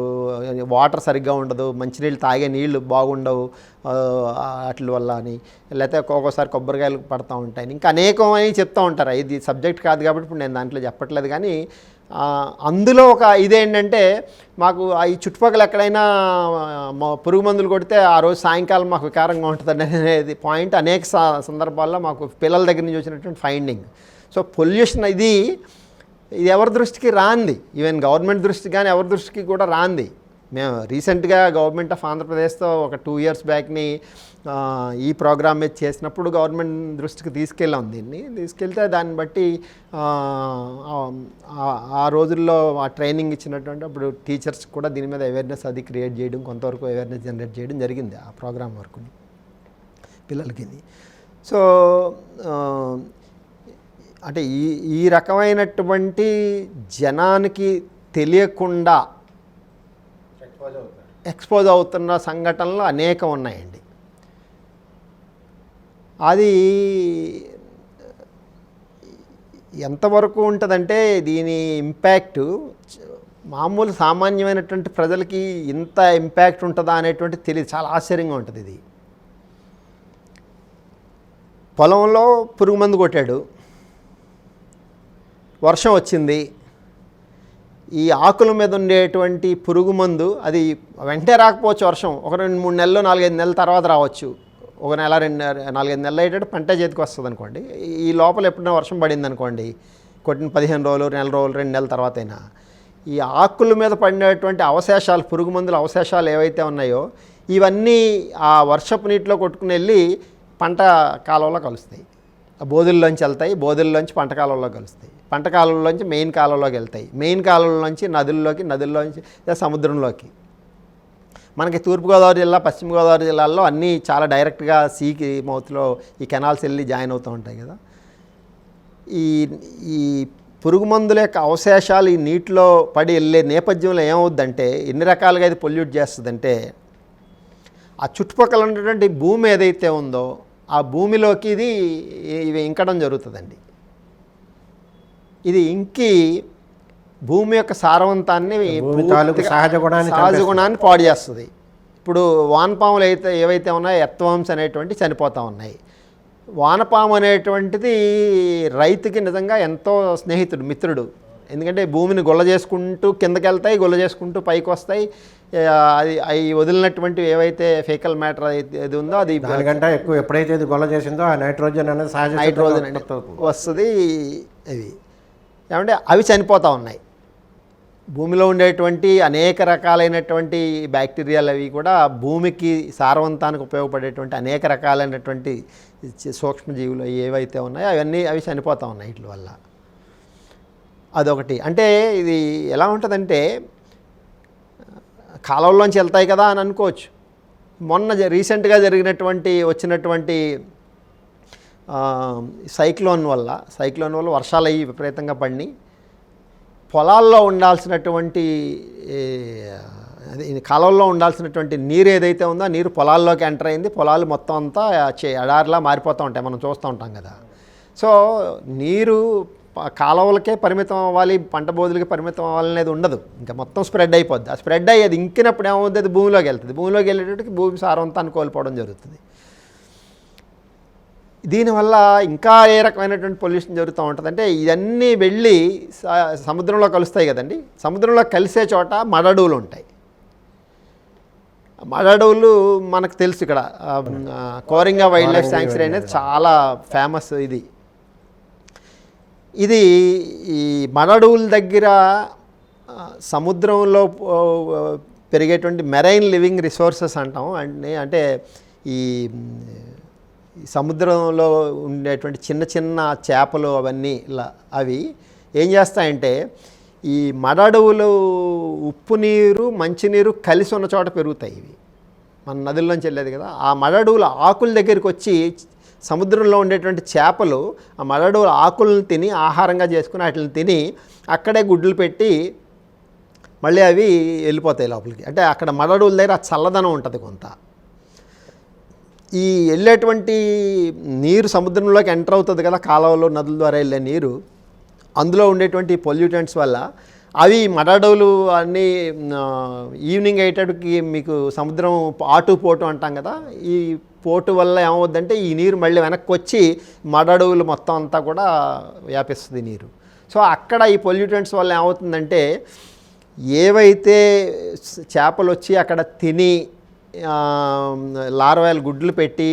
వాటర్ సరిగ్గా ఉండదు, మంచినీళ్ళు తాగే నీళ్ళు బాగుండవు వాటి వల్ల అని, లేకపోతే ఒక్కొక్కసారి కొబ్బరికాయలు పడుతూ ఉంటాయి, ఇంకా అనేకం అని చెప్తూ ఉంటారు. ఇది సబ్జెక్ట్ కాదు కాబట్టి ఇప్పుడు నేను దాంట్లో చెప్పట్లేదు. కానీ అందులో ఒక ఇదేంటంటే మాకు ఈ చుట్టుపక్కల ఎక్కడైనా పురుగు మందులు కొడితే ఆ రోజు సాయంకాలం మాకు వికారంగా ఉంటుంది అనేది పాయింట్ అనేక సందర్భాల్లో మాకు పిల్లల దగ్గర నుంచి వచ్చినటువంటి ఫైండింగ్. సో పొల్యూషన్ ఇది ఎవరి దృష్టికి రాంది, ఈవెన్ గవర్నమెంట్ దృష్టికి కానీ ఎవరి దృష్టికి కూడా రాంది. మేము రీసెంట్గా గవర్నమెంట్ ఆఫ్ ఆంధ్రప్రదేశ్తో ఒక 2 years బ్యాక్ని ఈ ప్రోగ్రామ్ మీద చేసినప్పుడు గవర్నమెంట్ దృష్టికి తీసుకెళ్ళాం. దీన్ని తీసుకెళ్తే దాన్ని బట్టి ఆ రోజుల్లో ఆ ట్రైనింగ్ ఇచ్చినటువంటి అప్పుడు టీచర్స్ కూడా దీని మీద అవేర్నెస్ అది క్రియేట్ చేయడం, కొంతవరకు అవేర్నెస్ జనరేట్ చేయడం జరిగింది ఆ ప్రోగ్రామ్ వరకు పిల్లలకి. సో అంటే ఈ రకమైనటువంటి జనానికి తెలియకుండా ఎక్స్పోజ్ అవుతున్న సంఘటనలు అనేకం ఉన్నాయండి. అది ఎంతవరకు ఉంటుందంటే దీని ఇంపాక్టు మామూలు సామాన్యమైనటువంటి ప్రజలకి ఇంత ఇంపాక్ట్ ఉంటుందా అనేటువంటి తెలియదు, చాలా ఆశ్చర్యంగా ఉంటుంది. ఇది పొలంలో పురుగు మందు కొట్టాడు, వర్షం వచ్చింది, ఈ ఆకుల మీద ఉండేటువంటి పురుగు మందు అది వెంటనే రాకపోవచ్చు, వర్షం ఒక 2-3 నెలలు 4-5 నెలల తర్వాత రావచ్చు, 1 నెల 2-4-5 నెలలు అయ్యేటట్టు పంట చేతికి వస్తుంది అనుకోండి. ఈ లోపల ఎప్పుడైనా వర్షం పడింది అనుకోండి, కొట్టిన 15 రోజులు, 1 నెల రోజులు, 2 నెలల తర్వాత అయినా ఈ ఆకుల మీద పడినటువంటి అవశేషాలు, పురుగు మందుల అవశేషాలు ఏవైతే ఉన్నాయో ఇవన్నీ ఆ వర్షపు నీటిలో కొట్టుకుని వెళ్ళి పంట కాలువలో కలుస్తాయి. బోధుల్లోంచి వెళ్తాయి, బోధుల్లోంచి పంట కాలువలో కలుస్తాయి, పంట కాలువలోంచి మెయిన్ కాలువలోకి వెళ్తాయి, మెయిన్ కాలువలోంచి నదుల్లోంచి సముద్రంలోకి. మనకి తూర్పుగోదావరి జిల్లా, పశ్చిమ గోదావరి జిల్లాల్లో అన్నీ చాలా డైరెక్ట్గా సీకి మౌత్లో ఈ కెనాల్స్ వెళ్ళి జాయిన్ అవుతూ ఉంటాయి కదా. ఈ పురుగు మందుల యొక్క అవశేషాలు ఈ నీటిలో పడి వెళ్ళే నేపథ్యంలో ఏమవుద్దంటే ఎన్ని రకాలుగా ఇది పొల్యూట్ చేస్తుందంటే ఆ చుట్టుపక్కల ఉన్నటువంటి భూమి ఏదైతే ఉందో ఆ భూమిలోకి ఇవి ఇంకడం జరుగుతుందండి. ఇది ఇంకి భూమి యొక్క సారవంతాన్ని, సహజ గుణాన్ని పాడు చేస్తుంది. ఇప్పుడు వానపాములు ఏవైతే ఉన్నాయో ఎర్త్వార్మ్స్ అనేటువంటి చనిపోతూ ఉన్నాయి. వానపాము అనేటువంటిది రైతుకి నిజంగా ఎంతో స్నేహితుడు, మిత్రుడు. ఎందుకంటే భూమిని గొల్ల చేసుకుంటూ కిందకి వెళ్తాయి, గొల్ల చేసుకుంటూ పైకి వస్తాయి. అది అవి వదిలినటువంటి ఏవైతే ఫేకల్ మ్యాటర్ ఏది ఉందో అది దానికంటే ఎక్కువ ఎప్పుడైతే ఇది గొల్ల చేసిందో ఆ నైట్రోజన్ అనేది నైట్రోజన్ వస్తుంది. ఇవి ఏమంటే అవి చనిపోతూ ఉన్నాయి. భూమిలో ఉండేటువంటి అనేక రకాలైనటువంటి బ్యాక్టీరియాలు అవి కూడా భూమికి సారవంతానికి ఉపయోగపడేటువంటి అనేక రకాలైనటువంటి సూక్ష్మజీవులు ఏవైతే ఉన్నాయో అవి చనిపోతూ ఉన్నాయి వీటి వల్ల. అదొకటి. అంటే ఇది ఎలా ఉంటుందంటే కాలువల్లోంచి వెళ్తాయి కదా అని అనుకోవచ్చు. మొన్న రీసెంట్గా వచ్చినటువంటి సైక్లోన్ వల్ల వర్షాలు అయ్యి విపరీతంగా పడినాయి. పొలాల్లో ఉండాల్సినటువంటి కాలంలో ఉండాల్సినటువంటి నీరు ఏదైతే ఉందో ఆ నీరు పొలాల్లోకి ఎంటర్ అయింది. పొలాలు మొత్తం అంతా ఎడారిలా మారిపోతూ ఉంటాయి, మనం చూస్తూ ఉంటాం కదా. సో నీరు కాలువలకే పరిమితం అవ్వాలి, పంట బోధులకి పరిమితం అవ్వాలనేది ఉండదు. ఇంకా మొత్తం స్ప్రెడ్ అయిపోద్ది. ఆ స్ప్రెడ్ అయ్యేది ఇంకినప్పుడు ఏమవుతుంది, అది భూమిలోకి వెళ్తుంది. భూమిలోకి వెళ్ళేటప్పటికి భూమి సారవంతాన్ని కోల్పోవడం జరుగుతుంది. దీనివల్ల ఇంకా ఏ రకమైనటువంటి పొల్యూషన్ జరుగుతూ ఉంటుంది అంటే ఇవన్నీ వెళ్ళి సముద్రంలో కలుస్తాయి కదండి. సముద్రంలో కలిసే చోట మడడువులు ఉంటాయి. మడడువులు మనకు తెలుసు, ఇక్కడ కోరింగా వైల్డ్ లైఫ్ శాంక్చురీ అనేది చాలా ఫేమస్. ఇది ఈ మడడువుల దగ్గర సముద్రంలో పెరిగేటువంటి మెరైన్ లివింగ్ రిసోర్సెస్ అంటాం. అంటే ఈ సముద్రంలో ఉండేటువంటి చిన్న చిన్న చేపలు అవన్నీ అవి ఏం చేస్తాయంటే ఈ మడడువులు ఉప్పు నీరు మంచినీరు కలిసి ఉన్న చోట పెరుగుతాయి. ఇవి మన నదుల్లోంచి వెళ్ళేది కదా. ఆ మడడువుల ఆకుల దగ్గరికి వచ్చి సముద్రంలో ఉండేటువంటి చేపలు ఆ మడడువుల ఆకులను తిని ఆహారంగా చేసుకుని వాటిని తిని అక్కడే గుడ్లు పెట్టి మళ్ళీ అవి వెళ్ళిపోతాయి లోపలికి. అంటే అక్కడ మడడువుల దగ్గర ఆ చల్లదనం ఉంటుంది కొంత. ఈ వెళ్ళేటువంటి నీరు సముద్రంలోకి ఎంటర్ అవుతుంది కదా, కాలువలో నదుల ద్వారా వెళ్ళే నీరు, అందులో ఉండేటువంటి పొల్యూటెంట్స్ వల్ల అవి మడడువులు అన్నీ ఈవినింగ్ అయ్యేటప్పటికి మీకు సముద్రం పోటు అంటాం కదా, ఈ పోటు వల్ల ఏమవుద్దంటే ఈ నీరు మళ్ళీ వెనక్కి వచ్చి మడడువులు మొత్తం అంతా కూడా వ్యాపిస్తుంది నీరు. సో అక్కడ ఈ పొల్యూటెంట్స్ వల్ల ఏమవుతుందంటే ఏవైతే చేపలు వచ్చి అక్కడ తిని లార్వాలు గుడ్లు పెట్టి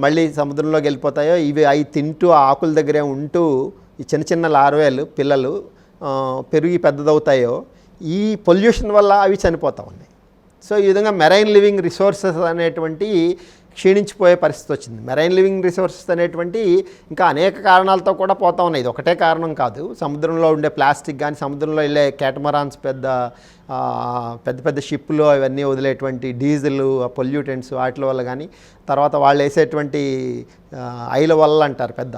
మళ్ళీ సముద్రంలోకి వెళ్ళిపోతాయో అవి తింటూ ఆకుల దగ్గరే ఉంటూ ఈ చిన్న చిన్న లార్వాలు పిల్లలు పెరిగి పెద్దదవుతాయో ఈ పొల్యూషన్ వల్ల అవి చనిపోతూ ఉన్నాయి. సో ఈ విధంగా మెరైన్ లివింగ్ రిసోర్సెస్ అనేటువంటి క్షీణించిపోయే పరిస్థితి వచ్చింది. మెరైన్ లివింగ్ రిసోర్సెస్ అనేటువంటి ఇంకా అనేక కారణాలతో కూడా పోతూ ఉన్నాయి. ఇది ఒకటే కారణం కాదు. సముద్రంలో ఉండే ప్లాస్టిక్ కానీ, సముద్రంలో వెళ్ళే క్యాటమరాన్స్ పెద్ద పెద్ద షిప్పులు అవన్నీ వదిలేటువంటి డీజిల్ పొల్యూటెంట్స్ వాటి వల్ల కానీ, తర్వాత వాళ్ళు వేసేటువంటి ఐల వల్ల అంటారు, పెద్ద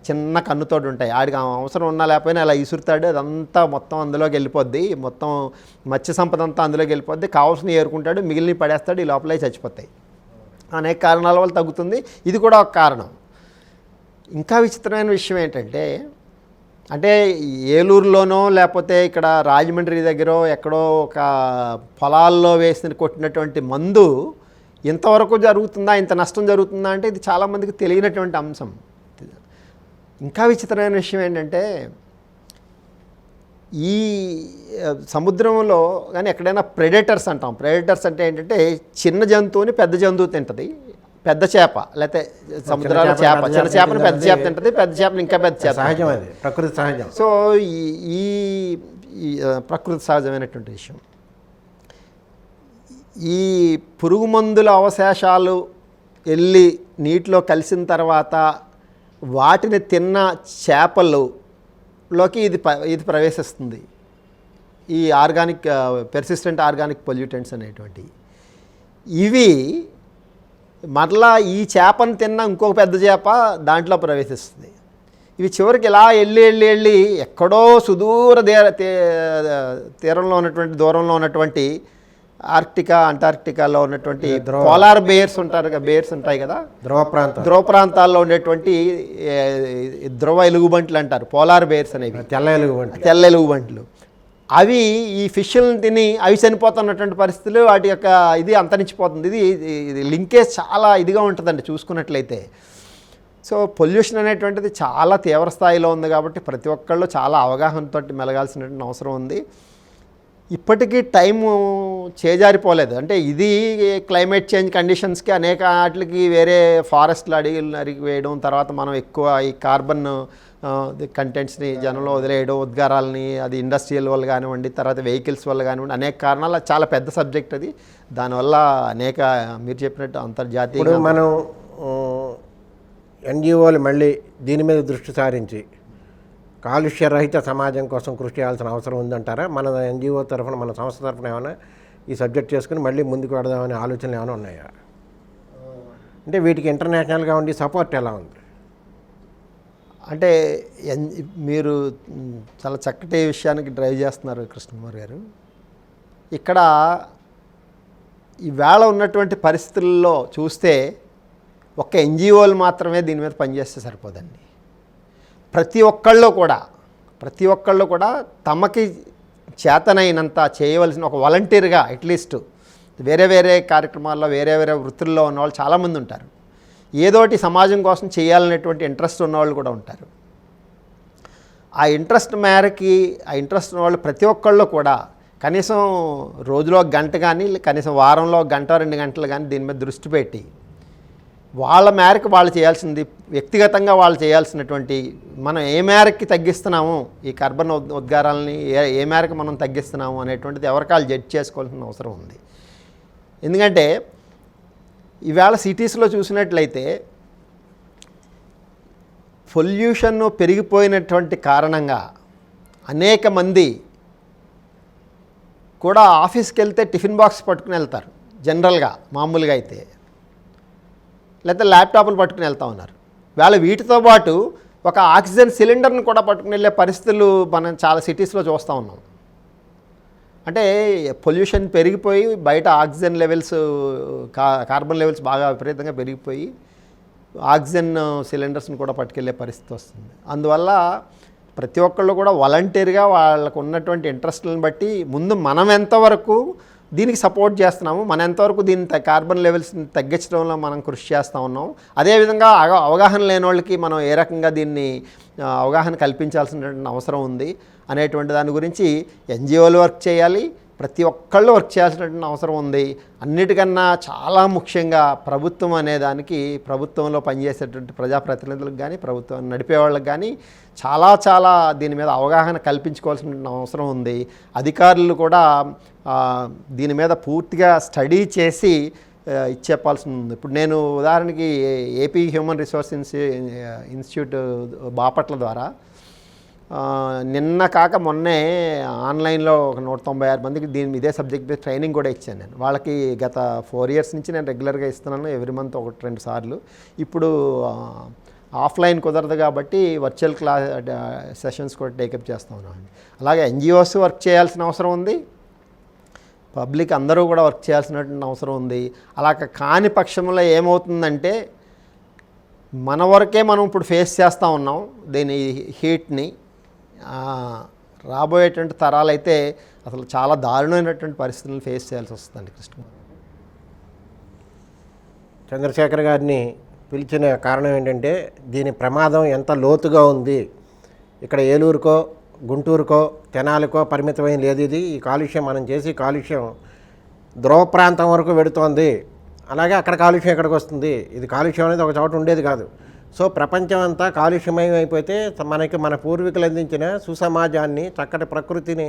చిన్న కన్నుతోటి ఉంటాయి, ఆడికి అవసరం ఉన్నా లేకపోయినా అలా ఇసురుతాడు, అదంతా మొత్తం అందులోకి వెళ్ళిపోద్ది, మొత్తం మత్స్య సంపద అంతా అందులోకి వెళ్ళిపోద్ది, కావాల్సిన ఏరుకుంటాడు, మిగిలిన పడేస్తాడు, ఈ లోపలే చచ్చిపోతాయి. అనేక కారణాల వల్ల తగ్గుతుంది. ఇది కూడా ఒక కారణం. ఇంకా విచిత్రమైన విషయం ఏంటంటే, అంటే ఏలూరులోనో లేకపోతే ఇక్కడ రాజమండ్రి దగ్గర ఎక్కడో ఒక పొలాల్లో కొట్టినటువంటి మందు ఇంతవరకు జరుగుతుందా, ఇంత నష్టం జరుగుతుందా అంటే ఇది చాలామందికి తెలియనటువంటి అంశం. ఇంకా విచిత్రమైన విషయం ఏంటంటే ఈ సముద్రంలో కానీ ఎక్కడైనా ప్రెడేటర్స్ అంటాం. ప్రెడేటర్స్ అంటే ఏంటంటే చిన్న జంతువుని పెద్ద జంతువు తింటుంది, పెద్ద చేప లేకపోతే సముద్రాల చేప చిన్న చేపని పెద్ద చేప తింటుంది, పెద్ద చేపని ఇంకా పెద్ద చేప. సహజం, అది ప్రకృతి సహజం. సో ఈ ప్రకృతి సహజమైనటువంటి విషయం. ఈ పురుగు మందుల అవశేషాలు వెళ్ళి నీటిలో కలిసిన తర్వాత వాటిని తిన్న చేపల్లోకి ఇది ప్రవేశిస్తుంది. ఈ ఆర్గానిక్ పెర్సిస్టెంట్ ఆర్గానిక్ పొల్యూటెంట్స్ అనేటువంటి ఇవి మరలా ఈ చేపను తిన్న ఇంకొక పెద్ద చేప దాంట్లో ప్రవేశిస్తుంది. ఇవి చివరికి ఇలా వెళ్ళి ఎక్కడో సుదూర తీరంలో ఉన్నటువంటి దూరంలో ఉన్నటువంటి ఆర్క్టికా అంటార్క్టికాలో ఉన్నటువంటి పోలార్ బేర్స్ ఉంటాయి కదా, ధ్రువ ప్రాంతాల్లో ఉండేటువంటి ధ్రువ ఎలుగుబంట్లు అంటారు, పోలార్ బేర్స్ అనేవి, తెల్ల ఎలుగుబంట్లు. అవి ఈ ఫిష్లను తిని అవి చనిపోతున్నటువంటి పరిస్థితులు, వాటి యొక్క ఇది అంతరించిపోతుంది. ఇది లింకేజ్ చాలా ఇదిగా ఉంటుందండి చూసుకున్నట్లయితే. సో పొల్యూషన్ అనేటువంటిది చాలా తీవ్ర స్థాయిలో ఉంది కాబట్టి ప్రతి ఒక్కళ్ళు చాలా అవగాహనతో మెలగాల్సినటువంటి అవసరం ఉంది. ఇప్పటికీ టైము చేజారిపోలేదు. అంటే ఇది క్లైమేట్ చేంజ్ కండిషన్స్కి అనేక వాటికి వేరే ఫారెస్ట్లు అడిగి నరికి వేయడం, తర్వాత మనం ఎక్కువ ఈ కార్బన్ కంటెంట్స్ని జనంలో వదిలేయడం, ఉద్గారాలని, అది ఇండస్ట్రియల్ వల్ల కానివ్వండి, తర్వాత వెహికల్స్ వల్ల కానివ్వండి, అనేక కారణాలు. చాలా పెద్ద సబ్జెక్ట్ అది. దానివల్ల అనేక మీరు చెప్పినట్టు అంతర్జాతీయ ఇప్పుడు మనం ఎన్జిఓలు మళ్ళీ దీని మీద దృష్టి సారించి కాలుష్య రహిత సమాజం కోసం కృషి చేయాల్సిన అవసరం ఉందంటారా? మన ఎన్జిఓ తరఫున, మన సంస్థ తరఫున ఏమైనా ఈ సబ్జెక్ట్ చేసుకుని మళ్ళీ ముందుకు వెడదామనే ఆలోచనలు ఏమైనా ఉన్నాయా? అంటే వీటికి ఇంటర్నేషనల్గా ఉండి సపోర్ట్ ఎలా ఉంది? అంటే మీరు చాలా చక్కటి విషయానికి డ్రైవ్ చేస్తున్నారు కృష్ణకుమార్ గారు. ఇక్కడ ఈవేళ ఉన్నటువంటి పరిస్థితుల్లో చూస్తే ఒక్క ఎన్జిఓలు మాత్రమే దీని మీద పనిచేస్తే సరిపోదండి. ప్రతి ఒక్కళ్ళు కూడా తమకి చేతనైనంత చేయవలసిన, ఒక వాలంటీర్గా అట్లీస్ట్ వేరే వేరే కార్యక్రమాల్లో వేరే వేరే వృత్తుల్లో ఉన్నవాళ్ళు చాలామంది ఉంటారు. ఏదోటి సమాజం కోసం చేయాలనేటువంటి ఇంట్రెస్ట్ ఉన్నవాళ్ళు కూడా ఉంటారు. ఆ ఇంట్రెస్ట్ మేరకి, ఆ ఇంట్రెస్ట్ ఉన్నవాళ్ళు ప్రతి ఒక్కళ్ళు కూడా కనీసం రోజులో గంట కానీ, కనీసం వారంలో గంట 2 గంటలు కానీ దీని మీద దృష్టి పెట్టి వాళ్ళ మేరకు వాళ్ళు చేయాల్సింది, వ్యక్తిగతంగా వాళ్ళు చేయాల్సినటువంటి, మనం ఏ మేరకి తగ్గిస్తున్నాము ఈ కార్బన్ ఉద్గారాలని, ఏ మేరకు మనం తగ్గిస్తున్నాము అనేటువంటిది ఎవరికాళ్ళు జడ్జ్ చేసుకోవాల్సిన అవసరం ఉంది. ఎందుకంటే ఈవేళ సిటీస్లో చూసినట్లయితే పొల్యూషన్ పెరిగిపోయినటువంటి కారణంగా అనేక మంది కూడా ఆఫీస్కి వెళ్తే టిఫిన్ బాక్స్ పట్టుకుని వెళ్తారు జనరల్గా, మామూలుగా అయితే, లేకపోతే ల్యాప్టాప్లు పట్టుకుని వెళ్తూ ఉన్నారు. వేళ వీటితో పాటు ఒక ఆక్సిజన్ సిలిండర్ని కూడా పట్టుకుని వెళ్ళే పరిస్థితులు మనం చాలా సిటీస్లో చూస్తూ ఉన్నాం. అంటే పొల్యూషన్ పెరిగిపోయి బయట ఆక్సిజన్ లెవెల్స్, కార్బన్ లెవెల్స్ బాగా విపరీతంగా పెరిగిపోయి ఆక్సిజన్ సిలిండర్స్ని కూడా పట్టుకెళ్ళే పరిస్థితి వస్తుంది. అందువల్ల ప్రతి ఒక్కళ్ళు కూడా వాలంటీర్గా వాళ్ళకు ఉన్నటువంటి ఇంట్రెస్ట్లను బట్టి ముందు మనం ఎంతవరకు దీనికి సపోర్ట్ చేస్తున్నాము, మనం ఎంతవరకు దీని కార్బన్ లెవెల్స్ని తగ్గించడంలో మనం కృషి చేస్తూ ఉన్నాం, అదేవిధంగా అవగాహన లేని వాళ్ళకి మనం ఏ రకంగా దీన్ని అవగాహన కల్పించాల్సినటువంటి అవసరం ఉంది అనేటువంటి దాని గురించి ఎన్జిఓలు వర్క్ చేయాలి, ప్రతి ఒక్కళ్ళు వర్క్ చేయాల్సినటువంటి అవసరం ఉంది. అన్నిటికన్నా చాలా ముఖ్యంగా ప్రభుత్వం అనేదానికి, ప్రభుత్వంలో పనిచేసేటువంటి ప్రజాప్రతినిధులకు కానీ, ప్రభుత్వం నడిపే వాళ్ళకి కానీ చాలా దీని మీద అవగాహన కల్పించుకోవాల్సిన అవసరం ఉంది. అధికారులు కూడా దీని మీద పూర్తిగా స్టడీ చేసి చెప్పాల్సి ఉంది. ఇప్పుడు నేను ఉదాహరణకి AP human resource institute Bapatla ద్వారా నిన్న కాక మొన్నే ఆన్లైన్లో ఒక 196 మందికి ఇదే సబ్జెక్ట్ మీద ట్రైనింగ్ కూడా ఇచ్చాను నేను. వాళ్ళకి గత 4 years నుంచి నేను రెగ్యులర్గా ఇస్తున్నాను, ఎవ్రీ మంత్ 1-2 సార్లు. ఇప్పుడు ఆఫ్లైన్ కుదరదు కాబట్టి వర్చువల్ సెషన్స్ కూడా టేకప్ చేస్తూ ఉన్నాను. అలాగే ఎన్జిఓస్ వర్క్ చేయాల్సిన అవసరం ఉంది, పబ్లిక్ అందరూ కూడా వర్క్ చేయాల్సినటువంటి అవసరం ఉంది. అలా కాని పక్షంలో ఏమవుతుందంటే మన వరకే మనం ఇప్పుడు ఫేస్ చేస్తూ ఉన్నాం దీని హీట్ని. రాబోయేటువంటి తరాలైతే అసలు చాలా దారుణమైనటువంటి పరిస్థితులను ఫేస్ చేయాల్సి వస్తుందండి. కృష్ణ చంద్రశేఖర్ గారిని పిలిచిన కారణం ఏంటంటే దీని ప్రమాదం ఎంత లోతుగా ఉంది. ఇక్కడ ఏలూరుకో, గుంటూరుకో, తెనాలికో పరిమితమైన లేదు. ఇది ఈ కాలుష్యం, మనం చేసి కాలుష్యం ధ్రువ ప్రాంతం వరకు వెడుతోంది. అలాగే అక్కడ కాలుష్యం ఎక్కడికి వస్తుంది? ఇది కాలుష్యం అనేది ఒక చోట ఉండేది కాదు. సో ప్రపంచం అంతా కాలుష్యమయం అయిపోతే మనకి మన పూర్వీకులు అందించిన సుసమాజాన్ని, చక్కటి ప్రకృతిని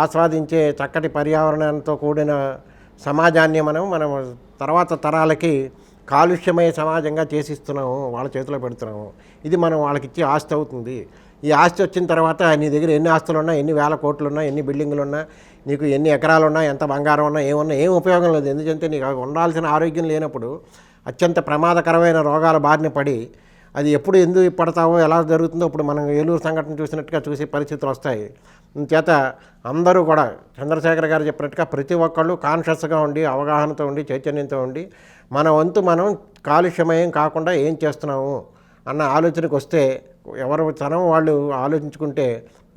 ఆస్వాదించే చక్కటి పర్యావరణంతో కూడిన సమాజాన్ని మనం తర్వాత తరాలకి కాలుష్యమయ సమాజంగా చేసిస్తున్నాము, వాళ్ళ చేతిలో పెడుతున్నాము. ఇది మనం వాళ్ళకి ఇచ్చే ఆస్తి అవుతుంది. ఈ ఆస్తి వచ్చిన తర్వాత నీ దగ్గర ఎన్ని ఆస్తులు ఉన్నా, ఎన్ని వేల కోట్లు ఉన్నా, ఎన్ని బిల్డింగులు ఉన్నా, నీకు ఎన్ని ఎకరాలు ఉన్నా, ఎంత బంగారం ఉన్నా, ఏమున్నా ఏం ఉపయోగం లేదు. ఎందుకంటే నీకు ఉండాల్సిన ఆరోగ్యం లేనప్పుడు అత్యంత ప్రమాదకరమైన రోగాల బారిన పడి అది ఎప్పుడు ఎందుకు పడతావో, ఎలా జరుగుతుందో ఇప్పుడు మనం ఏలూరు సంఘటన చూసినట్టుగా చూసే పరిస్థితులు వస్తాయి. చేత అందరూ కూడా చంద్రశేఖర్ గారు చెప్పినట్టుగా ప్రతి ఒక్కళ్ళు కాన్షియస్గా ఉండి, అవగాహనతో ఉండి, చైతన్యంతో ఉండి మన వంతు మనం కాలుష్యమయం కాకుండా ఏం చేస్తున్నాము అన్న ఆలోచనకు వస్తే, ఎవరు తనం వాళ్ళు ఆలోచించుకుంటే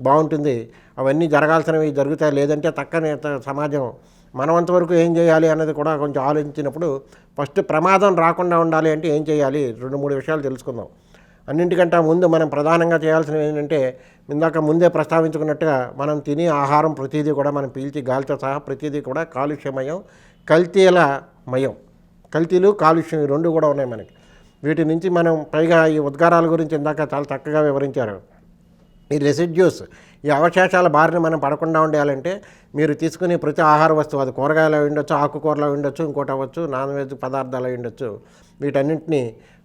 బాగుంటుంది. అవన్నీ జరగాల్సినవి జరుగుతాయి. లేదంటే తక్కని సమాజం మనమంతవరకు ఏం చేయాలి అన్నది కూడా కొంచెం ఆలోచించినప్పుడు ఫస్ట్ ప్రమాదం రాకుండా ఉండాలి అంటే ఏం చేయాలి, 2-3 విషయాలు తెలుసుకుందాం. అన్నింటికంటే ముందు మనం ప్రధానంగా చేయాల్సినవి ఏంటంటే, ఇందాక ముందే ప్రస్తావించుకున్నట్టుగా మనం తినే ఆహారం ప్రతిదీ కూడా, మనం పీల్చి గాలితో సహా ప్రతిదీ కూడా కాలుష్యమయం, కల్తీలమయం. కల్తీలు, కాలుష్యం ఈ 2 కూడా ఉన్నాయి మనకి. వీటి నుంచి మనం పైగా ఈ ఉద్గారాల గురించి ఇందాక చాలా చక్కగా వివరించారు. ఈ రెసిడ్యూస్, ఈ అవశేషాల బారిన మనం పడకుండా ఉండాలంటే మీరు తీసుకునే ప్రతి ఆహార వస్తువు, అది కూరగాయలు అయి ఉండొచ్చు, ఆకుకూరలు అయి ఉండొచ్చు, ఇంకోటి అవ్వచ్చు, నాన్ వెజ్ పదార్థాలు అయి ఉండొచ్చు, వీటన్నింటినీ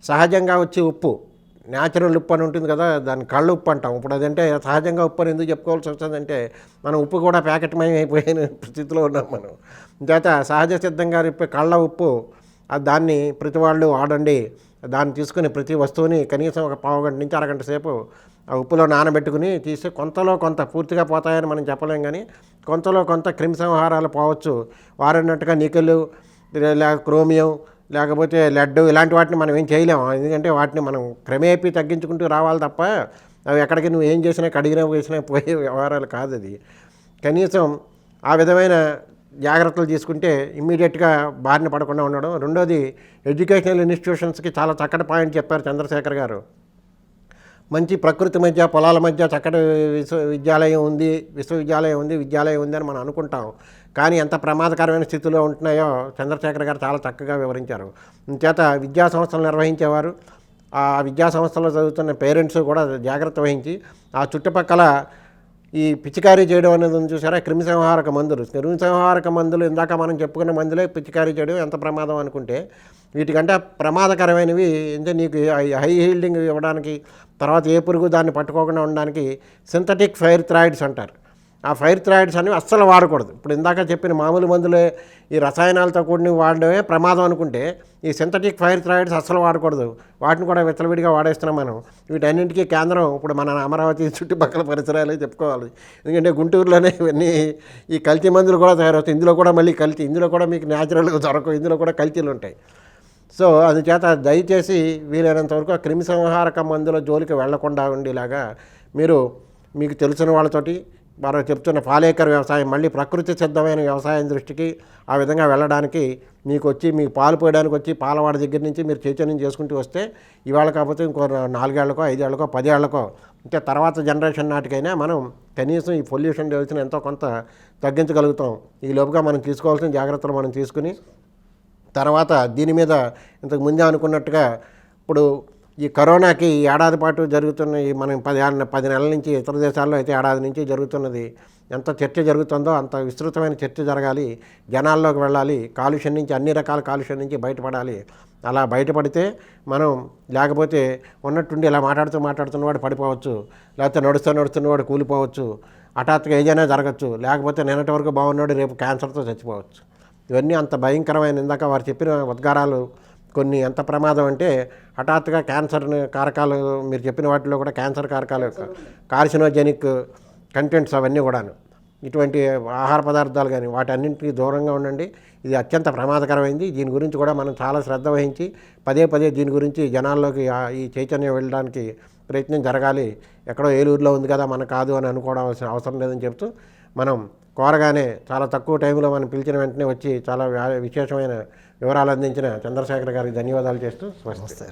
సహజంగా వచ్చే ఉప్పు, న్యాచురల్ ఉప్పు అని ఉంటుంది కదా, దాన్ని కళ్ళ ఉప్పు అంటాం. ఇప్పుడు అదంటే సహజంగా ఉప్పు అని ఎందుకు చెప్పుకోవాల్సి వస్తుందంటే మనం ఉప్పు కూడా ప్యాకెట్మయం అయిపోయిన స్థితిలో ఉన్నాం మనం. చేత సహజ సిద్ధంగా రిప్పే కళ్ళ ఉప్పు, దాన్ని ప్రతి వాళ్ళు వాడండి. దాన్ని తీసుకుని ప్రతి వస్తువుని కనీసం ఒక పావు గంట నుంచి అరగంట సేపు ఆ ఉప్పులో నానబెట్టుకుని తీసి కొంతలో కొంత పూర్తిగా పోతాయని మనం చెప్పలేం, కానీ కొంతలో కొంత క్రిమిసంహారాలు పోవచ్చు. వారన్నట్టుగా నికెల్, క్రోమియం, లేకపోతే లెడ్, ఇలాంటి వాటిని మనం ఏం చేయలేము. ఎందుకంటే వాటిని మనం క్రమేపీ తగ్గించుకుంటూ రావాలి తప్ప అవి ఎక్కడికి నువ్వు ఏం చేసినా కడిగినా వేసినా పోయే వ్యవహారాలు కాదు. అది కనీసం ఆ విధమైన జాగ్రత్తలు తీసుకుంటే ఇమ్మీడియట్గా బారిన పడకుండా ఉండడం. రెండోది, ఎడ్యుకేషనల్ ఇన్స్టిట్యూషన్స్కి చాలా చక్కటి పాయింట్ చెప్పారు చంద్రశేఖర్ గారు. మంచి ప్రకృతి మధ్య, పొలాల మధ్య చక్కటి విశ్వవిద్యాలయం ఉంది అని మనం అనుకుంటాం. కానీ ఎంత ప్రమాదకరమైన స్థితిలో ఉంటున్నాయో చంద్రశేఖర్ గారు చాలా చక్కగా వివరించారు. చేత విద్యా సంస్థలు నిర్వహించేవారు, ఆ విద్యా సంస్థలో చదువుతున్న పేరెంట్స్ కూడా జాగ్రత్త వహించి ఆ చుట్టుపక్కల ఈ పిచికారీ చేయడం అనేది ఉంది చూసారా, క్రిమిసంహారక మందులు ఇందాక మనం చెప్పుకున్న మందులే పిచికారీ చేయడం ఎంత ప్రమాదం అనుకుంటే, వీటికంటే ప్రమాదకరమైనవి అంటే నీకు హై హీల్డింగ్ ఇవ్వడానికి, తర్వాత ఏ పురుగు దాన్ని పట్టుకోకుండా ఉండడానికి సింథటిక్ ఫైర్ థ్రాయిడ్స్ అంటారు. ఆ ఫైర్ థ్రాయిడ్స్ అనేవి అస్సలు వాడకూడదు. ఇప్పుడు ఇందాక చెప్పిన మామూలు మందులే ఈ రసాయనాలతో కూడిన వాడడమే ప్రమాదం అనుకుంటే, ఈ సింథటిక్ ఫైర్ థ్రాయిడ్స్ అస్సలు వాడకూడదు. వాటిని కూడా విచ్చలవిడిగా వాడేస్తున్నాం మనం. వీటన్నింటికీ కేంద్రం ఇప్పుడు మన అమరావతి చుట్టుపక్కల పరిసరాలే చెప్పుకోవాలి. ఎందుకంటే గుంటూరులోనే ఇవన్నీ ఈ కల్తీ మందులు కూడా తయారవుతాయి. ఇందులో కూడా మళ్ళీ కల్తీ, ఇందులో కూడా మీకు న్యాచురల్గా దొరకవు, ఇందులో కూడా కల్తీలు ఉంటాయి. సో అందుచేత దయచేసి వీలైనంత వరకు ఆ క్రిమిసంహారక మందుల జోలికి వెళ్లకుండా ఉండేలాగా మీకు తెలిసిన వాళ్ళతోటి వారు చెప్తున్న పాలేకర్ వ్యవసాయం, మళ్ళీ ప్రకృతి సిద్ధమైన వ్యవసాయం దృష్టికి ఆ విధంగా వెళ్ళడానికి మీకు పాలు పోయడానికి వచ్చి పాలవాడి దగ్గర నుంచి మీరు చైతన్యం చేసుకుంటూ వస్తే ఇవాళ కాకపోతే ఇంకో 4 ఏళ్లకో 5 ఏళ్లకో 10 ఏళ్లకో ఇంకా తర్వాత జనరేషన్ నాటికైనా మనం కనీసం ఈ పొల్యూషన్ లెవెల్స్ని ఎంతో కొంత తగ్గించగలుగుతాం. ఈ లోపుగా మనం తీసుకోవాల్సిన జాగ్రత్తలు మనం తీసుకుని తర్వాత దీని మీద ఇంతకు ముందే అనుకున్నట్టుగా ఇప్పుడు ఈ కరోనాకి ఈ ఏడాది పాటు జరుగుతున్న మనం 10 నెలల నుంచి, ఇతర దేశాల్లో అయితే ఏడాది నుంచి జరుగుతున్నది, ఎంత చర్చ జరుగుతుందో అంత విస్తృతమైన చర్చ జరగాలి, జనాల్లోకి వెళ్ళాలి, కాలుష్యం నుంచి, అన్ని రకాల కాలుష్యం నుంచి బయటపడాలి. అలా బయటపడితే మనం, లేకపోతే ఉన్నట్టుండి ఇలా మాట్లాడుతున్నవాడు పడిపోవచ్చు, లేకపోతే నడుస్తున్నవాడు కూలిపోవచ్చు, హఠాత్తుగా ఏదైనా జరగచ్చు, లేకపోతే నిన్నటి వరకు బాగున్నాడు రేపు క్యాన్సర్తో చచ్చిపోవచ్చు. ఇవన్నీ అంత భయంకరమైన, ఇందాక వారు చెప్పిన ఉద్గారాలు కొన్ని ఎంత ప్రమాదం అంటే హఠాత్తుగా క్యాన్సర్ కారకాలు, మీరు చెప్పిన వాటిలో కూడా క్యాన్సర్ కారకాలు, కార్సినోజెనిక్ కంటెంట్స్ అవన్నీ కూడాను, ఇటువంటి ఆహార పదార్థాలు కానీ వాటన్నింటికి దూరంగా ఉండండి. ఇది అత్యంత ప్రమాదకరమైంది. దీని గురించి కూడా మనం చాలా శ్రద్ధ వహించి పదే దీని గురించి జనాల్లోకి ఈ చైతన్యం వెళ్ళడానికి ప్రయత్నం జరగాలి. ఎక్కడో ఏలూరులో ఉంది కదా మన కాదు అని అనుకోవడం అవసరం లేదని చెప్తూ, మనం కోరగానే చాలా తక్కువ టైంలో మనం పిలిచిన వెంటనే వచ్చి చాలా విశేషమైన వివరాలు అందించిన చంద్రశేఖర్ గారికి ధన్యవాదాలు చేస్తూ స్వస్తి.